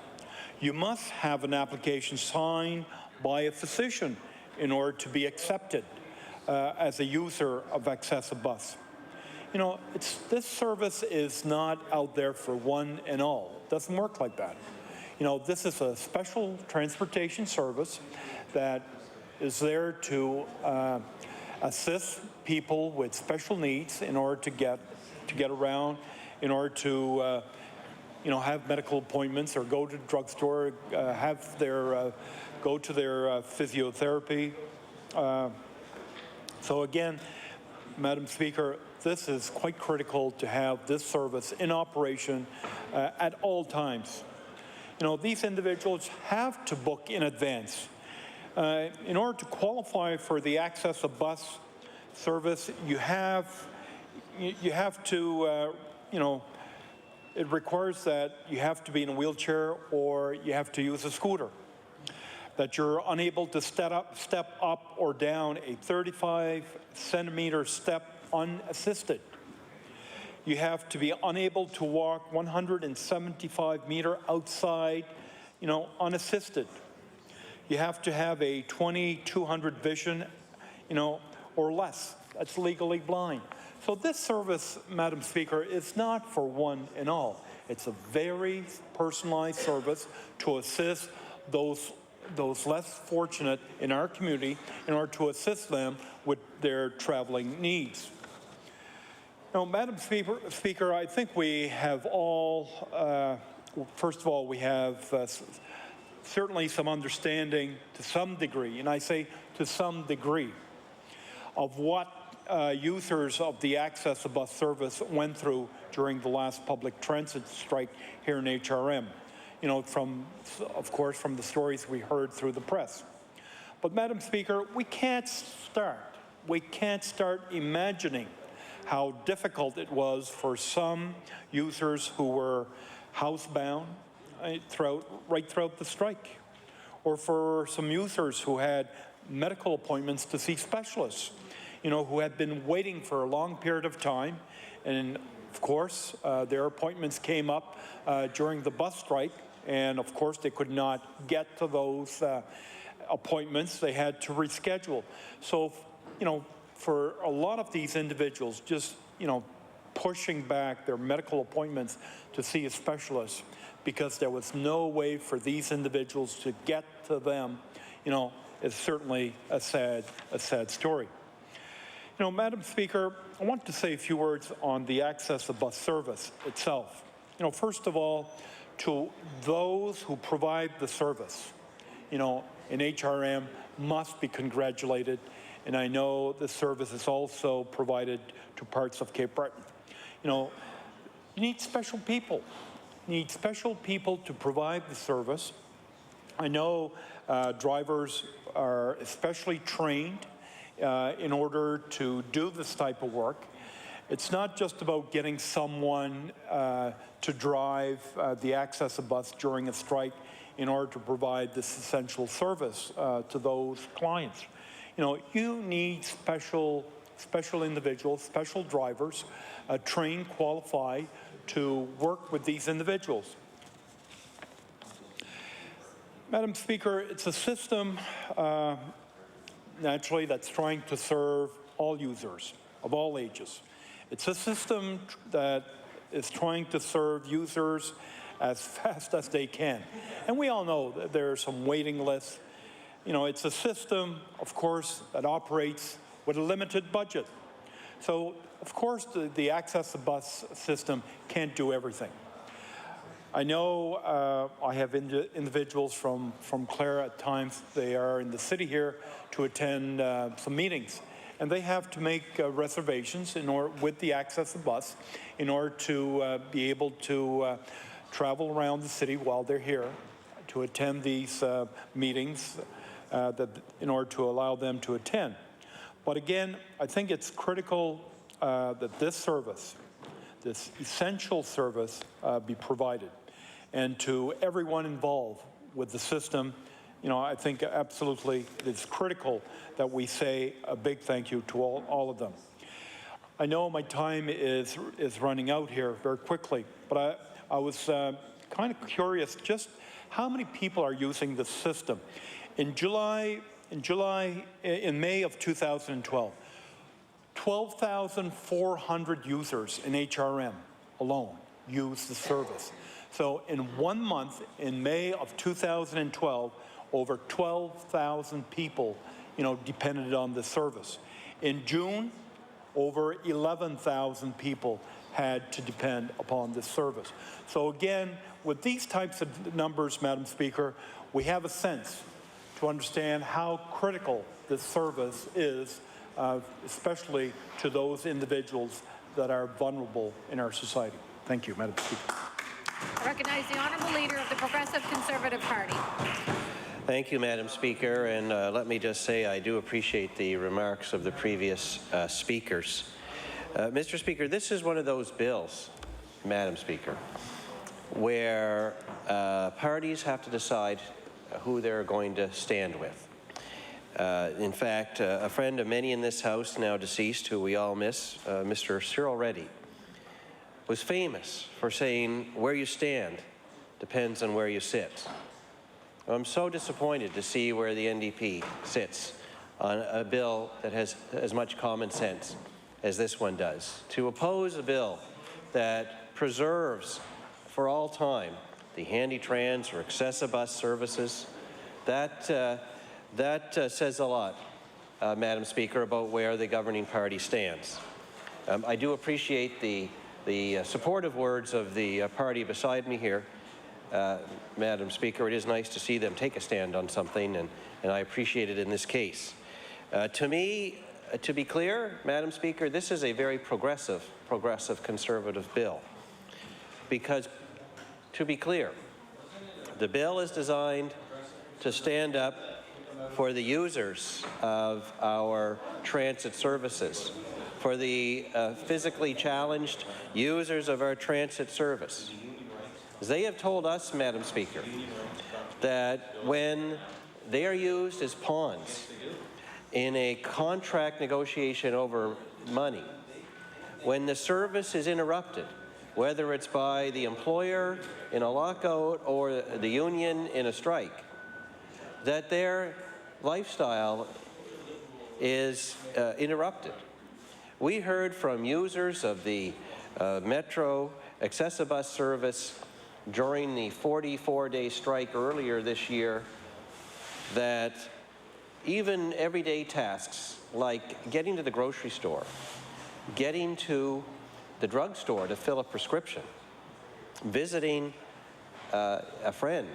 You must have an application signed by a physician in order to be accepted as a user of Access a Bus. You know, this service is not out there for one and all. It doesn't work like that. You know, this is a special transportation service that is there to assist people with special needs in order to get around, in order to you know, have medical appointments or go to the drugstore, have their go to their physiotherapy. So again, Madam Speaker, this is quite critical to have this service in operation at all times. You know, these individuals have to book in advance. In order to qualify for the Access a Bus service, you have to, you know, it requires that you have to be in a wheelchair or you have to use a scooter, that you're unable to step up or down a 35-centimeter step unassisted. You have to be unable to walk 175 meter outside, you know, unassisted. You have to have a 20/200 vision, you know, or less. That's legally blind. So this service, Madam Speaker, is not for one and all. It's a very personalized service to assist those less fortunate in our community in order to assist them with their traveling needs. Now, Madam Speaker, I think we have all, first of all, we have certainly some understanding to some degree, and I say to some degree, of what users of the Access a Bus service went through during the last public transit strike here in HRM. You know, of course, from the stories we heard through the press. But Madam Speaker, we can't start imagining how difficult it was for some users who were housebound right throughout the strike, or for some users who had medical appointments to see specialists, you know, who had been waiting for a long period of time. And of course, their appointments came up during the bus strike, and of course, they could not get to those appointments. They had to reschedule. So, you know, for a lot of these individuals, just, you know, pushing back their medical appointments to see a specialist because there was no way for these individuals to get to them, you know, is certainly a sad story. You know, Madam Speaker, I want to say a few words on the Access a Bus service itself. You know, first of all, to those who provide the service, you know, in HRM must be congratulated, and I know the service is also provided to parts of Cape Breton. You know, you need special people. You need special people to provide the service. I know drivers are especially trained in order to do this type of work. It's not just about getting someone to drive the Access a Bus during a strike in order to provide this essential service to those clients. You know, you need special individuals, special drivers, trained, qualified to work with these individuals. Madam Speaker, it's a system naturally that's trying to serve all users of all ages. It's a system that is trying to serve users as fast as they can. And we all know that there are some waiting lists. You know, it's a system, of course, that operates with a limited budget. So, of course, the Access to Bus system can't do everything. I know I have individuals from Clare at times. They are in the city here to attend some meetings, and they have to make reservations with the Access to Bus in order to be able to travel around the city while they're here to attend these meetings in order to allow them to attend. But again, I think it's critical that this service, this essential service, be provided. And to everyone involved with the system, you know, I think absolutely it's critical that we say a big thank you to all of them. I know my time is running out here very quickly, but I was kind of curious just how many people are using the system. In May of 2012, 12,400 users in HRM alone used the service. So in 1 month, in May of 2012, over 12,000 people, you know, depended on the service. In June, over 11,000 people had to depend upon this service. So again, with these types of numbers, Madam Speaker, we have a sense to understand how critical this service is, especially to those individuals that are vulnerable in our society. Thank you, Madam Speaker. I recognize the Honourable Leader of the Progressive Conservative Party. Thank you, Madam Speaker, and let me just say I do appreciate the remarks of the previous speakers. Mr. Speaker, this is one of those bills, Madam Speaker, where parties have to decide who they're going to stand with. In fact, a friend of many in this House, now deceased, who we all miss, Mr. Cyril Reddy, was famous for saying, where you stand depends on where you sit. I'm so disappointed to see where the NDP sits on a bill that has as much common sense as this one does. To oppose a bill that preserves for all time the handy-trans or access-a-bus services, that says a lot, Madam Speaker, about where the governing party stands. I do appreciate the supportive words of the party beside me here. Madam Speaker, it is nice to see them take a stand on something, and I appreciate it in this case. To me, to be clear, Madam Speaker, this is a very progressive conservative bill. Because, to be clear, the bill is designed to stand up for the users of our transit services, for the physically challenged users of our transit service. They have told us, Madam Speaker, that when they are used as pawns in a contract negotiation over money, when the service is interrupted, whether it's by the employer in a lockout or the union in a strike, that their lifestyle is interrupted. We heard from users of the Metro Access-a-Bus service during the 44-day strike earlier this year that even everyday tasks like getting to the grocery store, getting to the drugstore to fill a prescription, visiting a friend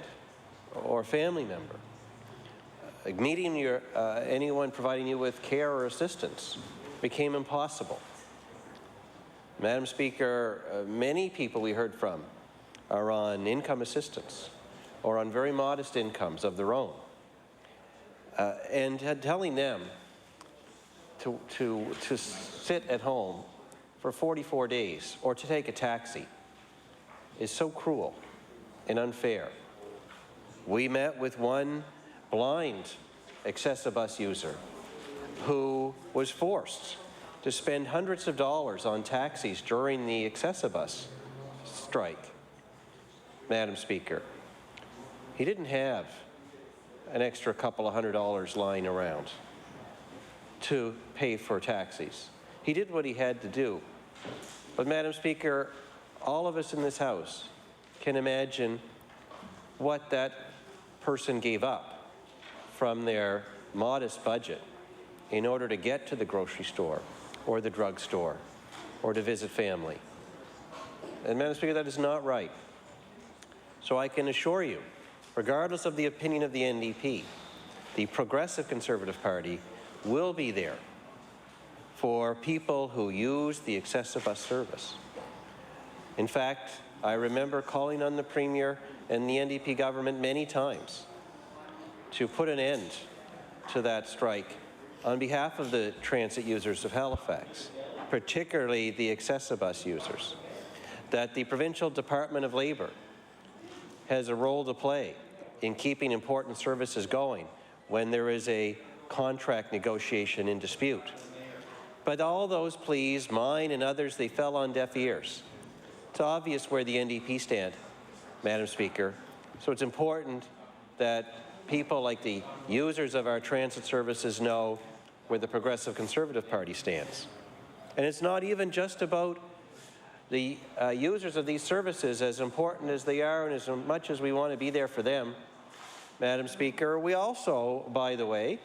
or family member, meeting anyone providing you with care or assistance became impossible. Madam Speaker, many people we heard from are on income assistance or on very modest incomes of their own. And telling them to sit at home for 44 days or to take a taxi is so cruel and unfair. We met with one blind Access-a-Bus user who was forced to spend hundreds of dollars on taxis during the Access-a-Bus strike. Madam Speaker, he didn't have an extra couple of $100 lying around to pay for taxis. He did what he had to do. But, Madam Speaker, all of us in this House can imagine what that person gave up from their modest budget in order to get to the grocery store or the drugstore or to visit family. And, Madam Speaker, that is not right. So I can assure you, regardless of the opinion of the NDP, the Progressive Conservative Party will be there for people who use the excessive bus service. In fact, I remember calling on the Premier and the NDP government many times to put an end to that strike on behalf of the transit users of Halifax, particularly the excessive bus users, that the Provincial Department of Labour has a role to play in keeping important services going when there is a contract negotiation in dispute. But all those pleas, mine and others, they fell on deaf ears. It's obvious where the NDP stand, Madam Speaker. So it's important that people like the users of our transit services know where the Progressive Conservative Party stands. And it's not even just about the users of these services, as important as they are and as much as we want to be there for them, Madam Speaker. We also, by the way,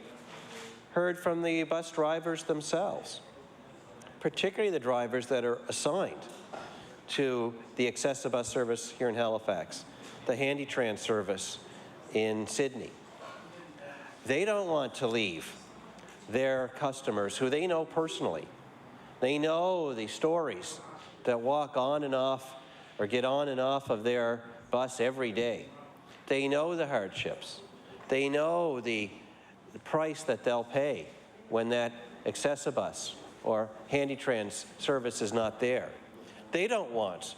heard from the bus drivers themselves, particularly the drivers that are assigned to the excessive bus service here in Halifax, the HandyTrans service in Sydney. They don't want to leave their customers who they know personally. They know the stories that walk on and off or get on and off of their bus every day. They know the hardships. They know the price that they'll pay when that excessive bus or HandyTrans service is not there. They don't want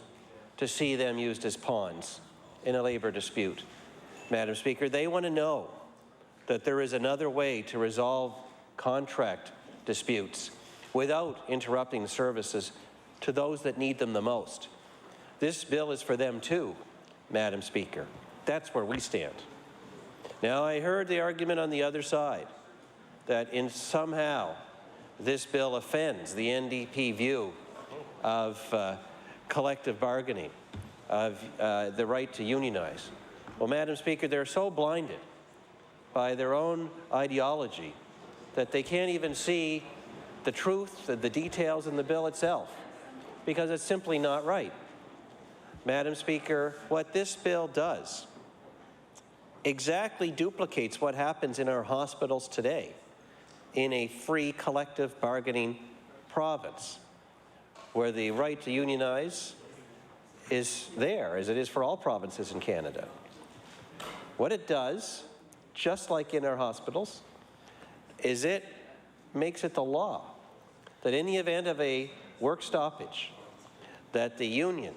to see them used as pawns in a labor dispute, Madam Speaker. They want to know that there is another way to resolve contract disputes without interrupting services to those that need them the most. This bill is for them too, Madam Speaker. That's where we stand. Now, I heard the argument on the other side that somehow this bill offends the NDP view of collective bargaining, of the right to unionize. Well, Madam Speaker, they're so blinded by their own ideology that they can't even see the truth, the details in the bill itself, because it's simply not right. Madam Speaker, what this bill does exactly duplicates what happens in our hospitals today in a free collective bargaining province, where the right to unionize is there, as it is for all provinces in Canada. What it does, just like in our hospitals, is it makes it the law that in the event of a work stoppage, that the union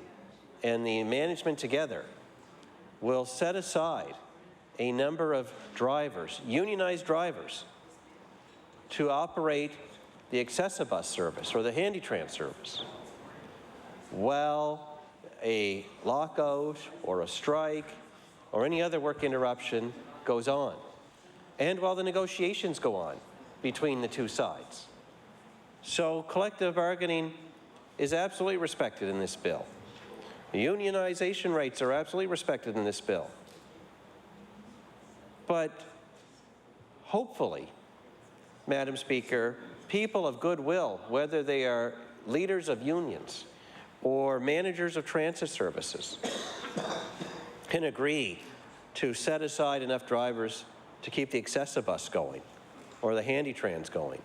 and the management together will set aside a number of drivers, unionized drivers, to operate the excessive bus service or the HandyTrans service while a lockout or a strike or any other work interruption goes on, and while the negotiations go on between the two sides. So collective bargaining is absolutely respected in this bill. Unionization rights are absolutely respected in this bill. But hopefully, Madam Speaker, people of goodwill, whether they are leaders of unions or managers of transit services, can agree to set aside enough drivers to keep the excessive bus going or the HandyTrans going.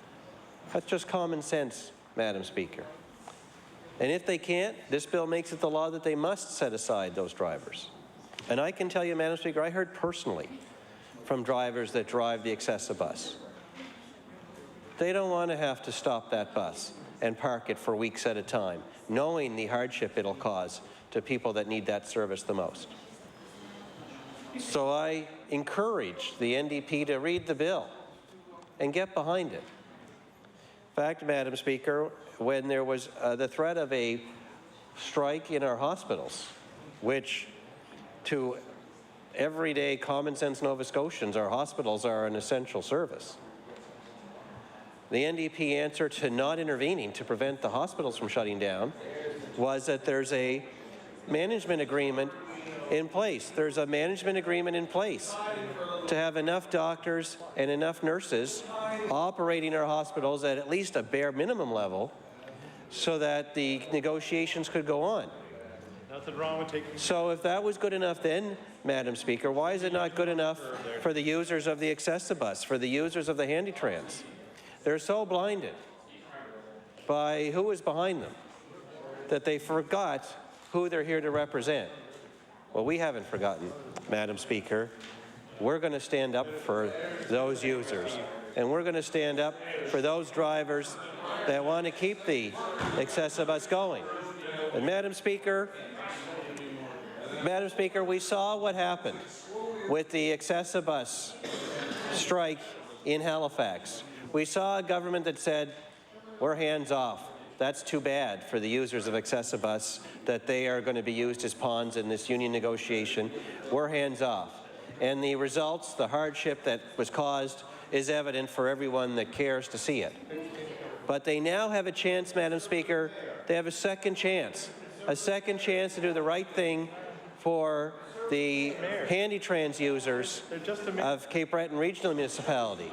That's just common sense, Madam Speaker. And if they can't, this bill makes it the law that they must set aside those drivers. And I can tell you, Madam Speaker, I heard personally from drivers that drive the excessive bus. They don't want to have to stop that bus and park it for weeks at a time, knowing the hardship it'll cause to people that need that service the most. So I encourage the NDP to read the bill and get behind it. In fact, Madam Speaker, when there was the threat of a strike in our hospitals, which to everyday common sense Nova Scotians, our hospitals are an essential service. The NDP answer to not intervening to prevent the hospitals from shutting down was that there's a management agreement in place. There's a management agreement in place to have enough doctors and enough nurses operating our hospitals at least a bare minimum level so that the negotiations could go on. Nothing wrong with taking... So if that was good enough then, Madam Speaker, why is it not good enough for the users of the Accessibus, for the users of the Handytrans? They're so blinded by who is behind them that they forgot who they're here to represent. Well, we haven't forgotten, Madam Speaker. We're going to stand up for those users, and we're going to stand up for those drivers that want to keep the Accessibus going. And Madam Speaker, we saw what happened with the Accessibus strike in Halifax. We saw a government that said, we're hands off. That's too bad for the users of Accessibus that they are going to be used as pawns in this union negotiation. We're hands off. And the results, the hardship that was caused, is evident for everyone that cares to see it. But they now have a chance, Madam Speaker, they have a second chance to do the right thing for the Handytrans users of Cape Breton Regional Municipality,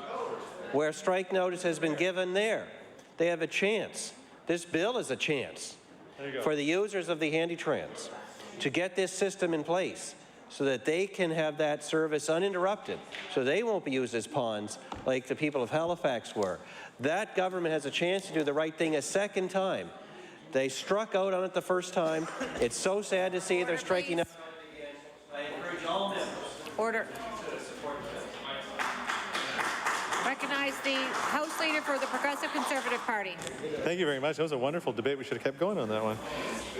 where strike notice has been given there. They have a chance. This bill is a chance for the users of the Handytrans to get this system in place so that they can have that service uninterrupted, so they won't be used as pawns like the people of Halifax were. That government has a chance to do the right thing a second time. They struck out on it the first time. It's so sad to see they're striking out again. I encourage all members. Order. Recognize the House Leader for the Progressive Conservative Party. Thank you very much. That was a wonderful debate. We should have kept going on that one.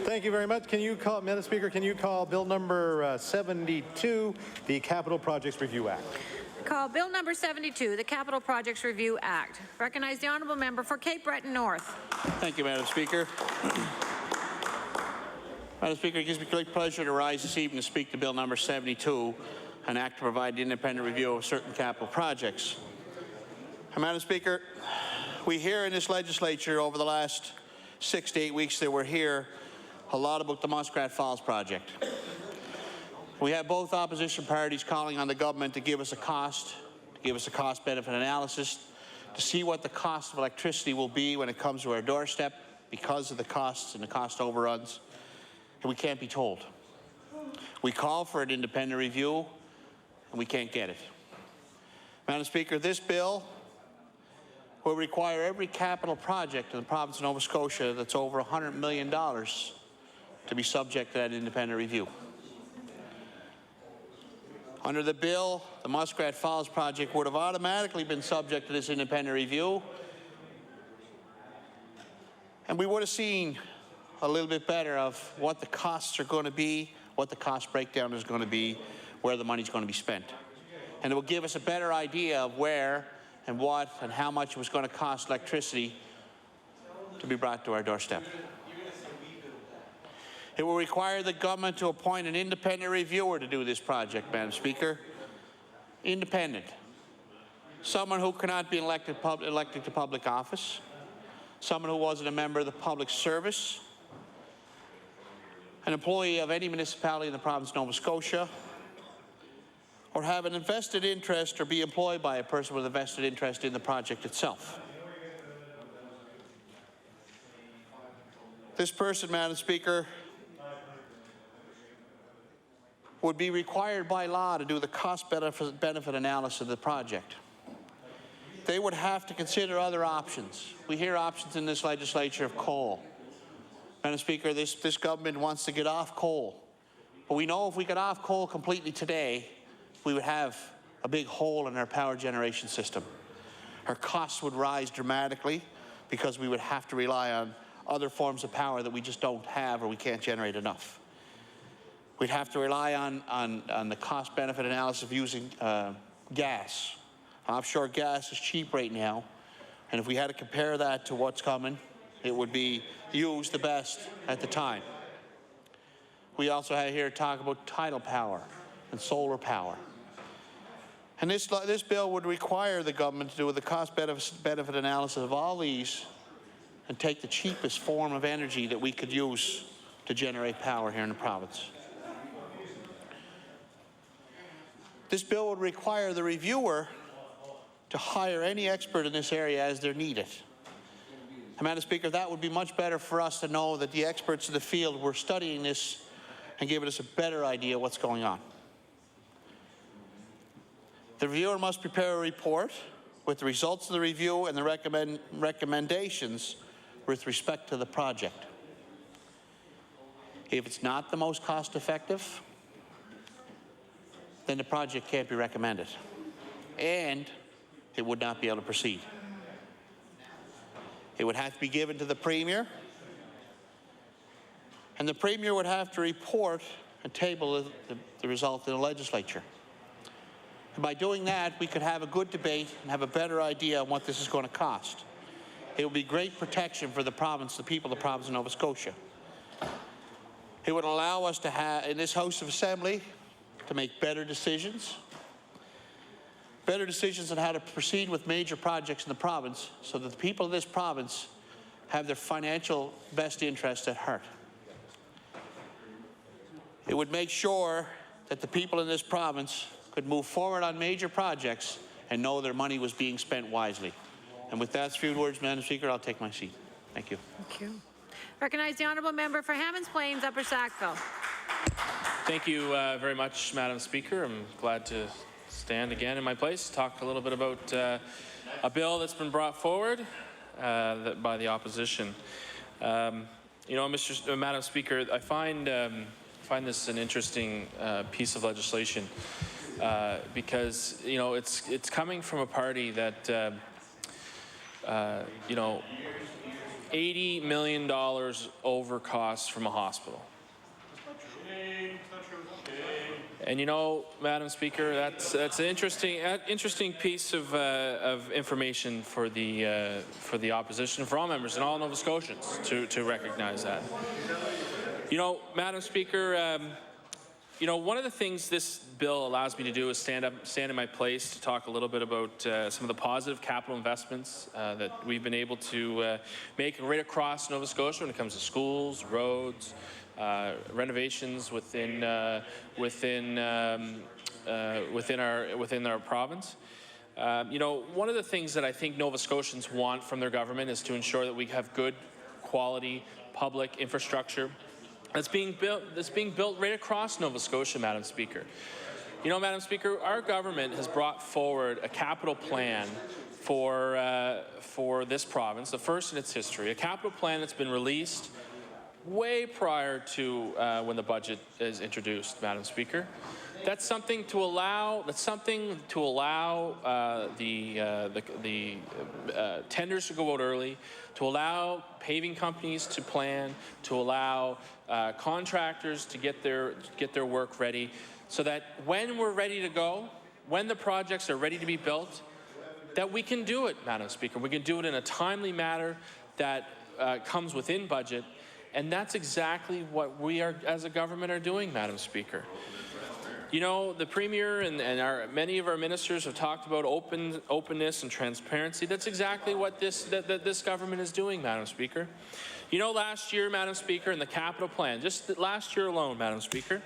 Thank you very much. Can you call, Madam Speaker, can you call Bill number 72, the Capital Projects Review Act? Call Bill number 72, the Capital Projects Review Act. Recognize the Honourable Member for Cape Breton North. Thank you, Madam Speaker. Madam Speaker, it gives me great pleasure to rise this evening to speak to Bill number 72, an act to provide independent review of certain capital projects. And Madam Speaker, we hear in this legislature over the last 6 to 8 weeks that we're here a lot about the Muskrat Falls project. We have both opposition parties calling on the government to give us a cost-benefit analysis, to see what the cost of electricity will be when it comes to our doorstep because of the costs and the cost overruns, and we can't be told. We call for an independent review, and we can't get it. Madam Speaker, this bill will require every capital project in the province of Nova Scotia that's over $100 million to be subject to that independent review. Under the bill, the Muskrat Falls project would have automatically been subject to this independent review, and we would have seen a little bit better of what the costs are going to be, what the cost breakdown is going to be, where the money's going to be spent. And it will give us a better idea of where and what and how much it was going to cost electricity to be brought to our doorstep. It will require the government to appoint an independent reviewer to do this project, Madam Speaker. Independent. Someone who cannot be elected to public office. Someone who wasn't a member of the public service. An employee of any municipality in the province of Nova Scotia. Or have an invested interest or be employed by a person with a vested interest in the project itself. This person, Madam Speaker, would be required by law to do the cost-benefit analysis of the project. They would have to consider other options. We hear options in this legislature of coal. Madam Speaker, this government wants to get off coal. But we know if we get off coal completely today, we would have a big hole in our power generation system. Our costs would rise dramatically because we would have to rely on other forms of power that we just don't have or we can't generate enough. We'd have to rely on the cost-benefit analysis of using gas. Offshore gas is cheap right now, and if we had to compare that to what's coming, it would be used the best at the time. We also have here talk about tidal power and solar power. And this bill would require the government to do the cost-benefit analysis of all these and take the cheapest form of energy that we could use to generate power here in the province. This bill would require the reviewer to hire any expert in this area as they're needed. And Madam Speaker, that would be much better for us to know that the experts in the field were studying this and giving us a better idea of what's going on. The reviewer must prepare a report with the results of the review and the recommendations with respect to the project. If it's not the most cost-effective, then the project can't be recommended, and it would not be able to proceed. It would have to be given to the Premier, and the Premier would have to report and table the result in the legislature. And by doing that, we could have a good debate and have a better idea on what this is going to cost. It would be great protection for the province, the people of the province of Nova Scotia. It would allow us to have, in this House of Assembly, to make better decisions on how to proceed with major projects in the province so that the people of this province have their financial best interests at heart. It would make sure that the people in this province could move forward on major projects and know their money was being spent wisely. And with that few words, Madam Speaker, I'll take my seat. Thank you. Thank you. Recognize the honourable member for Hammonds Plains, Upper Sackville. Thank you very much, Madam Speaker. I'm glad to stand again in my place, talk a little bit about a bill that's been brought forward by the opposition. You know, Madam Speaker, I find this an interesting piece of legislation because, you know, it's coming from a party that, you know, $80 million over costs from a hospital. And you know, Madam Speaker, that's an interesting piece of information for the opposition, for all members and all Nova Scotians to recognize that. You know, Madam Speaker, you know, one of the things this bill allows me to do is stand in my place to talk a little bit about some of the positive capital investments that we've been able to make right across Nova Scotia when it comes to schools, roads, renovations within our province. You know, one of the things that I think Nova Scotians want from their government is to ensure that we have good quality public infrastructure that's being built right across Nova Scotia, Madam Speaker. You know, Madam Speaker, our government has brought forward a capital plan for this province, the first in its history, a capital plan that's been released way prior to when the budget is introduced, Madam Speaker. That's something to allow. The tenders to go out early, to allow paving companies to plan, to allow contractors to get their work ready, so that when we're ready to go, when the projects are ready to be built, that we can do it, Madam Speaker. We can do it in a timely manner that comes within budget. And that's exactly what we are, as a government, are doing, Madam Speaker. You know, the Premier and many of our ministers have talked about openness and transparency. That's exactly what this government is doing, Madam Speaker. You know, last year, Madam Speaker, in the capital plan, just last year alone, Madam Speaker,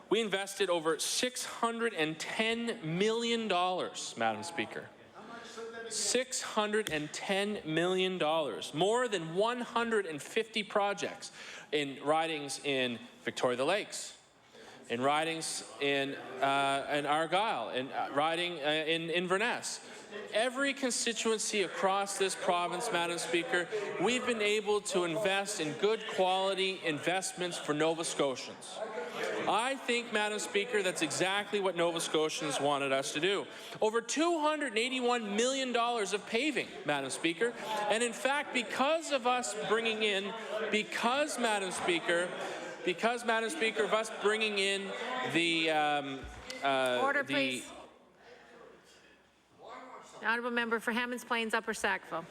we invested over $610 million, Madam Speaker. $610 million, more than 150 projects in ridings in Victoria the Lakes, in ridings in Argyll, in riding in Inverness. Every constituency across this province, Madam Speaker, we've been able to invest in good quality investments for Nova Scotians. I think, Madam Speaker, that's exactly what Nova Scotians wanted us to do. Over $281 million of paving, Madam Speaker. And in fact, Madam Speaker, of us bringing in the... Order, please. The honourable member for Hammonds Plains, Upper Sackville.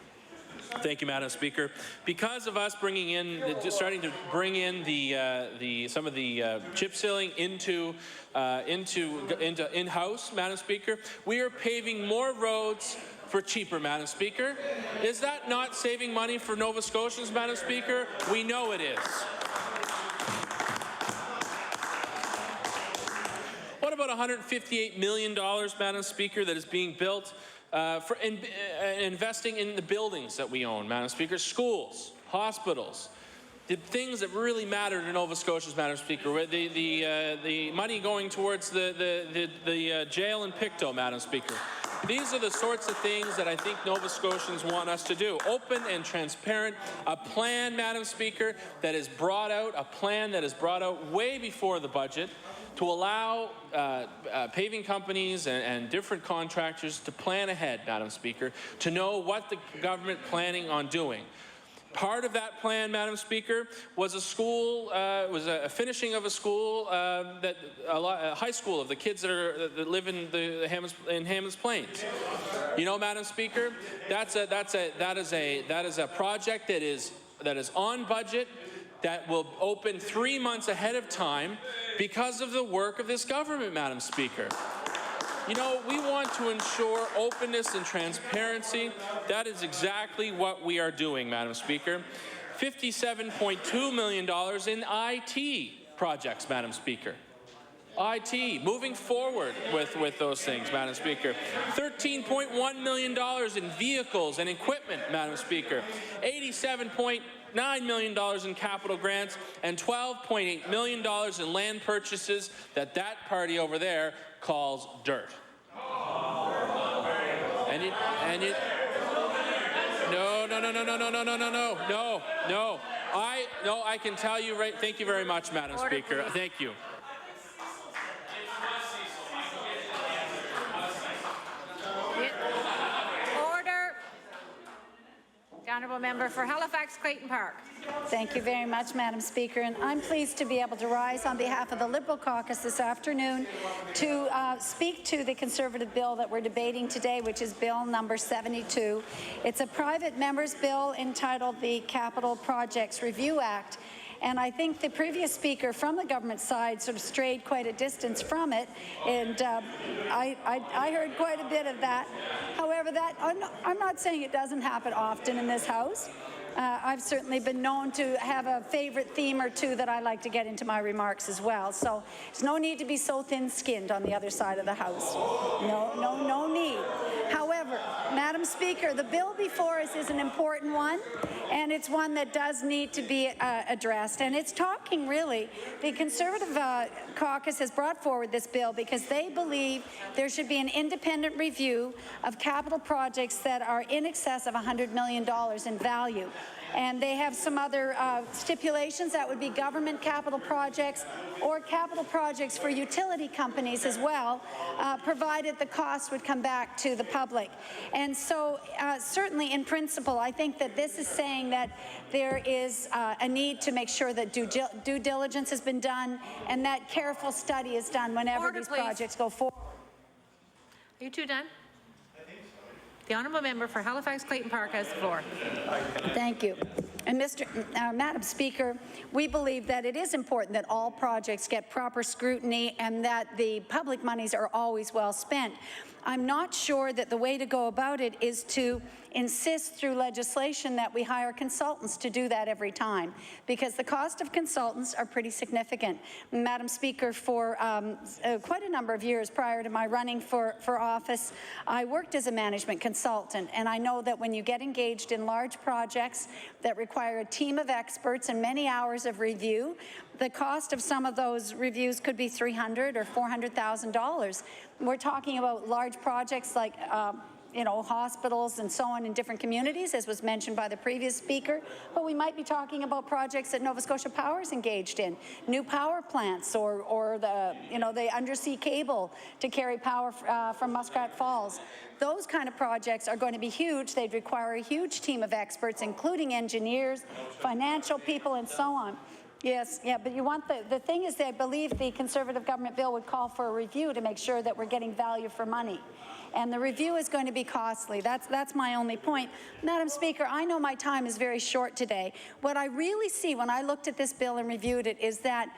Thank you, Madam Speaker. Because of us bringing in, starting to bring in some of the chip sealing into in-house, Madam Speaker, we are paving more roads for cheaper, Madam Speaker. Is that not saving money for Nova Scotians, Madam Speaker? We know it is. What about $158 million, Madam Speaker, that is being built for investing in the buildings that we own, Madam Speaker? Schools, hospitals, the things that really matter to Nova Scotians, Madam Speaker. The money going towards the jail in Pictou, Madam Speaker. These are the sorts of things that I think Nova Scotians want us to do. Open and transparent, a plan, Madam Speaker, that is brought out, way before the budget, to allow paving companies and different contractors to plan ahead, Madam Speaker, to know what the government planning on doing. Part of that plan, Madam Speaker, was a school, was a finishing of a school, a high school of the kids that live in Hammonds Plains. You know, Madam Speaker, that is a project that is on budget, that will open 3 months ahead of time because of the work of this government, Madam Speaker. You know, we want to ensure openness and transparency. That is exactly what we are doing, Madam Speaker. $57.2 million in IT projects, Madam Speaker. IT, moving forward with those things, Madam Speaker. $13.1 million in vehicles and equipment, Madam Speaker. $87.9 million in capital grants and $12.8 million in land purchases that party over there calls dirt. No. I can tell you right. Thank you very much, Madam Speaker. Thank you. Order. The honourable member for Halifax Clayton Park. Thank you very much, Madam Speaker, and I'm pleased to be able to rise on behalf of the Liberal caucus this afternoon to speak to the Conservative bill that we're debating today, which is Bill number 72. It's a private member's bill entitled the Capital Projects Review Act. And I think the previous speaker from the government side sort of strayed quite a distance from it, and I heard quite a bit of that. However, I'm not saying it doesn't happen often in this House. I've certainly been known to have a favorite theme or two that I like to get into my remarks as well. So there's no need to be so thin-skinned on the other side of the House. No need. However, Madam Speaker, the bill before us is an important one, and it's one that does need to be addressed. And it's talking, really, the Conservative caucus has brought forward this bill because they believe there should be an independent review of capital projects that are in excess of $100 million in value. And they have some other stipulations that would be government capital projects or capital projects for utility companies as well, provided the cost would come back to the public. And so certainly in principle, I think that this is saying that there is a need to make sure that due diligence has been done and that careful study is done whenever these projects go forward. Are you two done? The honourable member for Halifax Clayton Park has the floor. Thank you. And Madam Speaker, we believe that it is important that all projects get proper scrutiny and that the public monies are always well spent. I'm not sure that the way to go about it is to insist through legislation that we hire consultants to do that every time, because the cost of consultants are pretty significant. Madam Speaker, for quite a number of years prior to my running for office, I worked as a management consultant, and I know that when you get engaged in large projects that require a team of experts and many hours of review, the cost of some of those reviews could be $300,000 or $400,000. We're talking about large projects like hospitals and so on in different communities, as was mentioned by the previous speaker, but we might be talking about projects that Nova Scotia Power is engaged in, new power plants or the undersea cable to carry power from Muskrat Falls. Those kind of projects are going to be huge. They'd require a huge team of experts, including engineers, financial people, and so on. Yes, yeah, but you want the thing is that I believe the Conservative government bill would call for a review to make sure that we're getting value for money. And the review is going to be costly. That's my only point. Madam Speaker, I know my time is very short today. What I really see when I looked at this bill and reviewed it is that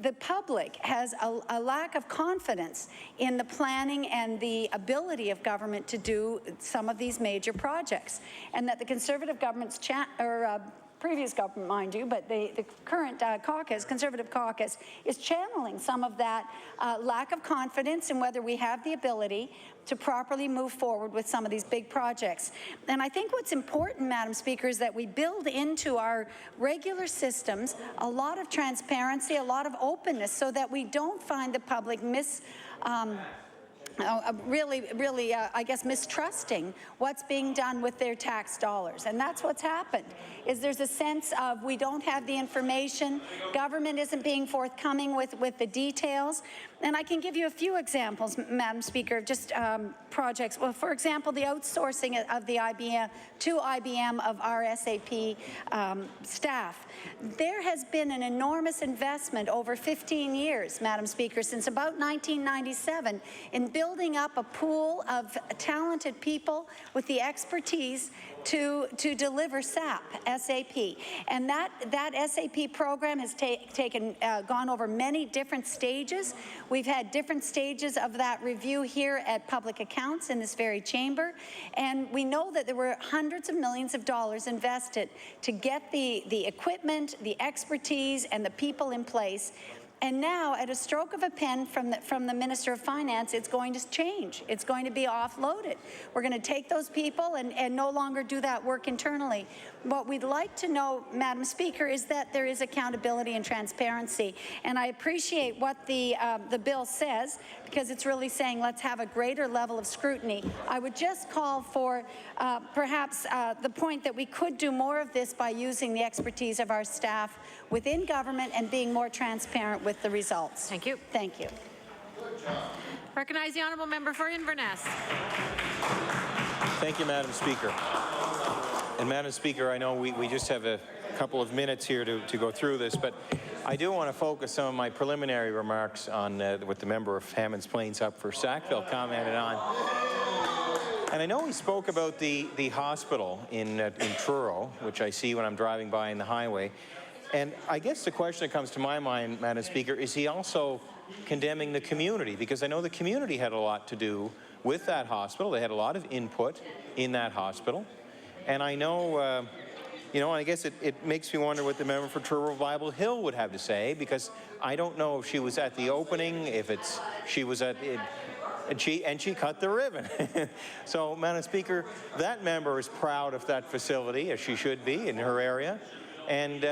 the public has a lack of confidence in the planning and the ability of government to do some of these major projects, and that the Conservative government's previous government, mind you, but the current caucus, Conservative caucus, is channeling some of that lack of confidence in whether we have the ability to properly move forward with some of these big projects. And I think what's important, Madam Speaker, is that we build into our regular systems a lot of transparency, a lot of openness, so that we don't find the public I guess, mistrusting what's being done with their tax dollars. And that's what's happened, is there's a sense of we don't have the information, government isn't being forthcoming with the details. And I can give you a few examples, Madam Speaker, of just projects. Well, for example, the outsourcing of the IBM to IBM of our SAP staff. There has been an enormous investment over 15 years, Madam Speaker, since about 1997 in building up a pool of talented people with the expertise to deliver SAP. And that SAP program has gone over many different stages. We've had different stages of that review here at Public Accounts in this very chamber, and we know that there were hundreds of millions of dollars invested to get the equipment, the expertise, and the people in place. And now, at a stroke of a pen from the Minister of Finance, it's going to change. It's going to be offloaded. We're going to take those people and no longer do that work internally. What we'd like to know, Madam Speaker, is that there is accountability and transparency. And I appreciate what the bill says, because it's really saying let's have a greater level of scrutiny. I would just call for perhaps the point that we could do more of this by using the expertise of our staff within government and being more transparent with the results. Thank you. Thank you. Recognize the honourable member for Inverness. Thank you, Madam Speaker. And Madam Speaker, I know we just have a couple of minutes here to go through this, but I do want to focus some of my preliminary remarks on what the member of Hammonds Plains up for Sackville commented on. And I know he spoke about the hospital in Truro, which I see when I'm driving by in the highway. And I guess the question that comes to my mind, Madam Speaker, is he also condemning the community? Because I know the community had a lot to do with that hospital. They had a lot of input in that hospital. And I know, you know, I guess it makes me wonder what the member for Truro Bible Hill would have to say, because I don't know if she was at the opening, if she was at it, and she cut the ribbon. So, Madam Speaker, that member is proud of that facility, as she should be, in her area. And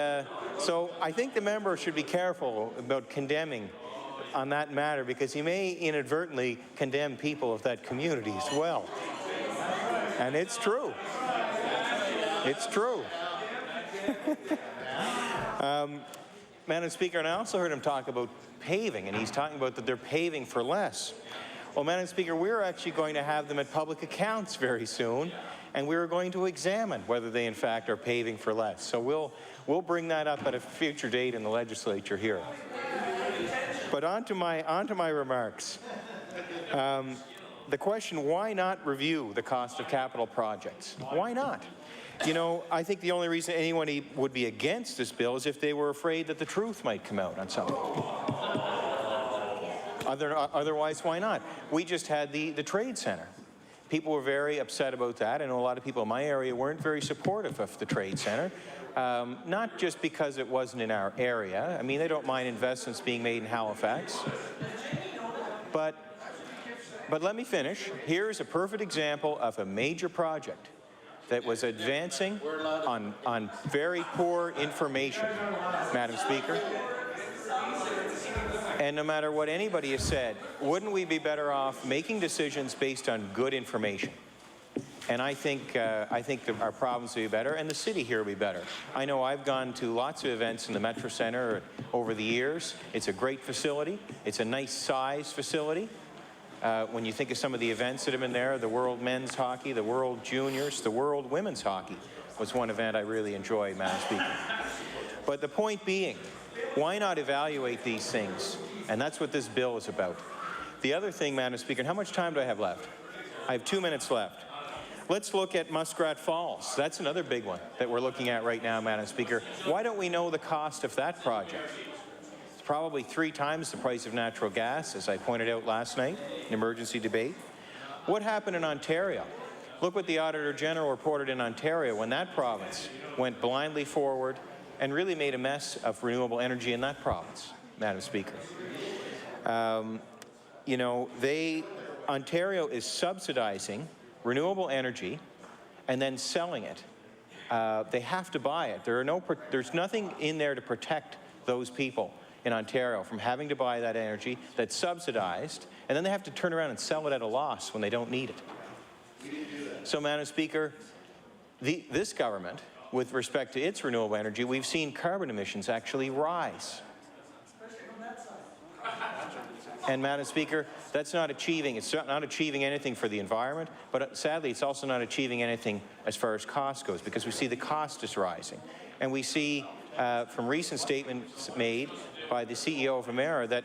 so I think the member should be careful about condemning on that matter, because he may inadvertently condemn people of that community as well. And it's true. It's true. Madam Speaker, and I also heard him talk about paving, and he's talking about that they're paving for less. Well, Madam Speaker, we're actually going to have them at Public Accounts very soon, and we're going to examine whether they in fact are paving for less. So we'll bring that up at a future date in the legislature here. But on to my remarks. The question, why not review the cost of capital projects? Why not? You know, I think the only reason anyone would be against this bill is if they were afraid that the truth might come out on something. Otherwise, why not? We just had the trade center. People were very upset about that. I know a lot of people in my area weren't very supportive of the trade center. Not just because it wasn't in our area. I mean, they don't mind investments being made in Halifax. But let me finish. Here's a perfect example of a major project that was advancing on very poor information, Madam Speaker. And no matter what anybody has said, wouldn't we be better off making decisions based on good information? And I think our province will be better, and the city here will be better. I know I've gone to lots of events in the Metro Centre over the years. It's a great facility. It's a nice size facility. When you think of some of the events that have been there, the World Men's Hockey, the World Juniors, the World Women's Hockey was one event I really enjoyed, Madam Speaker. But the point being Why not evaluate these things? And that's what this bill is about. The other thing, Madam Speaker, and how much time do I have left? I have 2 minutes left. Let's look at Muskrat Falls. That's another big one that we're looking at right now, Madam Speaker. Why don't we know the cost of that project? It's probably 3 times the price of natural gas, as I pointed out last night in emergency debate. What happened in Ontario? Look what the Auditor General reported in Ontario when that province went blindly forward and really made a mess of renewable energy in that province, Madam Speaker. You know, Ontario is subsidizing renewable energy and then selling it. They have to buy it. There's nothing in there to protect those people in Ontario from having to buy that energy that's subsidized, and then they have to turn around and sell it at a loss when they don't need it. So, Madam Speaker, this government, with respect to its renewable energy, we've seen carbon emissions actually rise. And, Madam Speaker, it's not achieving anything for the environment, but sadly it's also not achieving anything as far as cost goes, because we see the cost is rising. And we see from recent statements made by the CEO of Emera that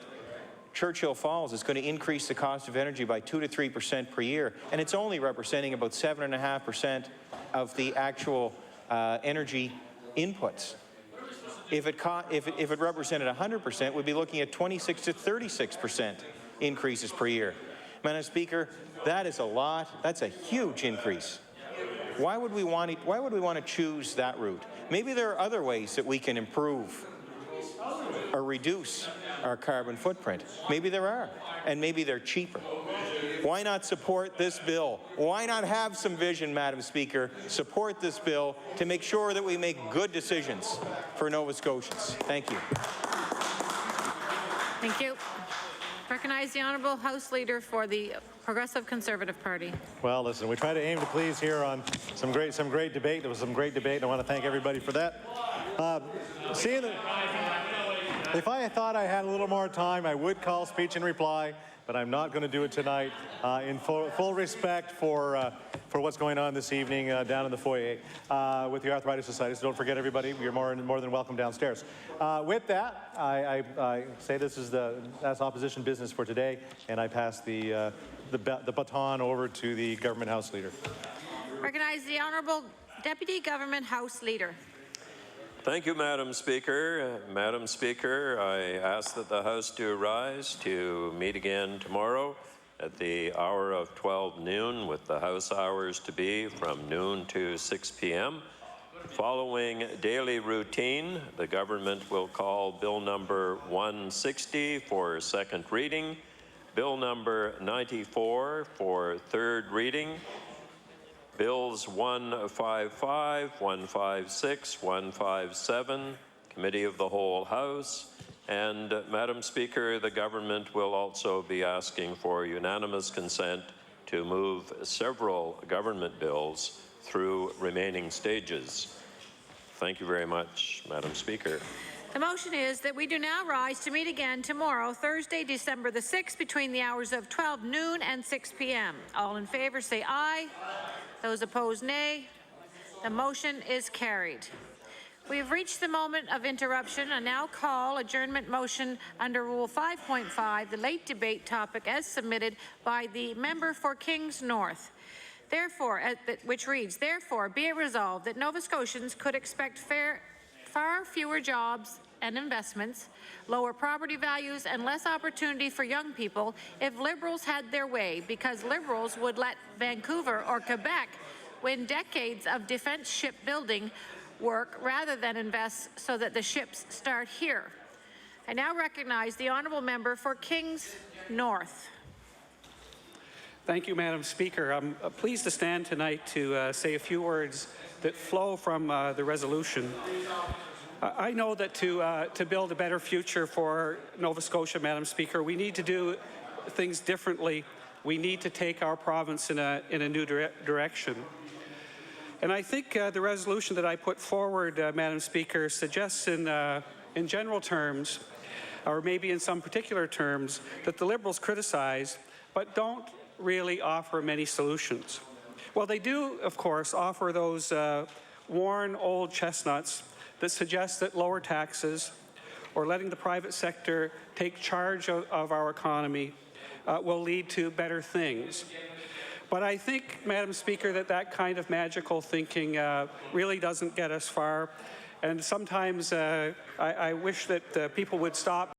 Churchill Falls is going to increase the cost of energy by 2 to 3% per year, and it's only representing about 7.5% of the actual energy inputs. If it represented 100%, we'd be looking at 26 to 36% increases per year. Madam Speaker, that is a lot. That's a huge increase. Why would we want to choose that route? Maybe there are other ways that we can improve or reduce our carbon footprint. Maybe there are, and maybe they're cheaper. Why not support this bill? Why not have some vision, Madam Speaker? Support this bill to make sure that we make good decisions for Nova Scotians. Thank you. Thank you. Recognize the Honourable House Leader for the Progressive Conservative Party. Well, listen, we try to aim to please here on some great debate. There was some great debate, and I want to thank everybody for that. If I thought I had a little more time, I would call speech and reply, but I'm not going to do it tonight. In full respect for what's going on this evening down in the foyer with the Arthritis Society. So don't forget, everybody, you're more than welcome downstairs. With that, I say that's opposition business for today, and I pass the baton over to the Government House Leader. Recognize the Honourable Deputy Government House Leader. Thank you, Madam Speaker. Madam Speaker, I ask that the House do rise to meet again tomorrow at the hour of 12 noon, with the House hours to be from noon to 6 p.m. Following daily routine, the government will call Bill number 160 for second reading, Bill number 94 for third reading, Bills 155, 156, 157, Committee of the Whole House, and Madam Speaker, the government will also be asking for unanimous consent to move several government bills through remaining stages. Thank you very much, Madam Speaker. The motion is that we do now rise to meet again tomorrow, Thursday, December the 6th, between the hours of 12 noon and 6 p.m. All in favor say aye. Those opposed, nay. The motion is carried. We have reached the moment of interruption and now call adjournment motion under Rule 5.5, the late debate topic as submitted by the member for Kings North. Therefore, which reads, therefore, be it resolved that Nova Scotians could expect far fewer jobs and investments, lower property values, and less opportunity for young people if Liberals had their way, because Liberals would let Vancouver or Quebec win decades of defence shipbuilding work rather than invest so that the ships start here. I now recognize the honourable member for Kings North. Thank you, Madam Speaker. I'm pleased to stand tonight to say a few words that flow from the resolution. I know that to build a better future for Nova Scotia, Madam Speaker, we need to do things differently. We need to take our province in a new direction. And I think the resolution that I put forward, Madam Speaker, suggests in general terms, or maybe in some particular terms, that the Liberals criticize, but don't really offer many solutions. Well, they do, of course, offer those worn old chestnuts that suggest that lower taxes, or letting the private sector take charge of our economy will lead to better things. But I think, Madam Speaker, that kind of magical thinking really doesn't get us far. And sometimes I wish that people would stop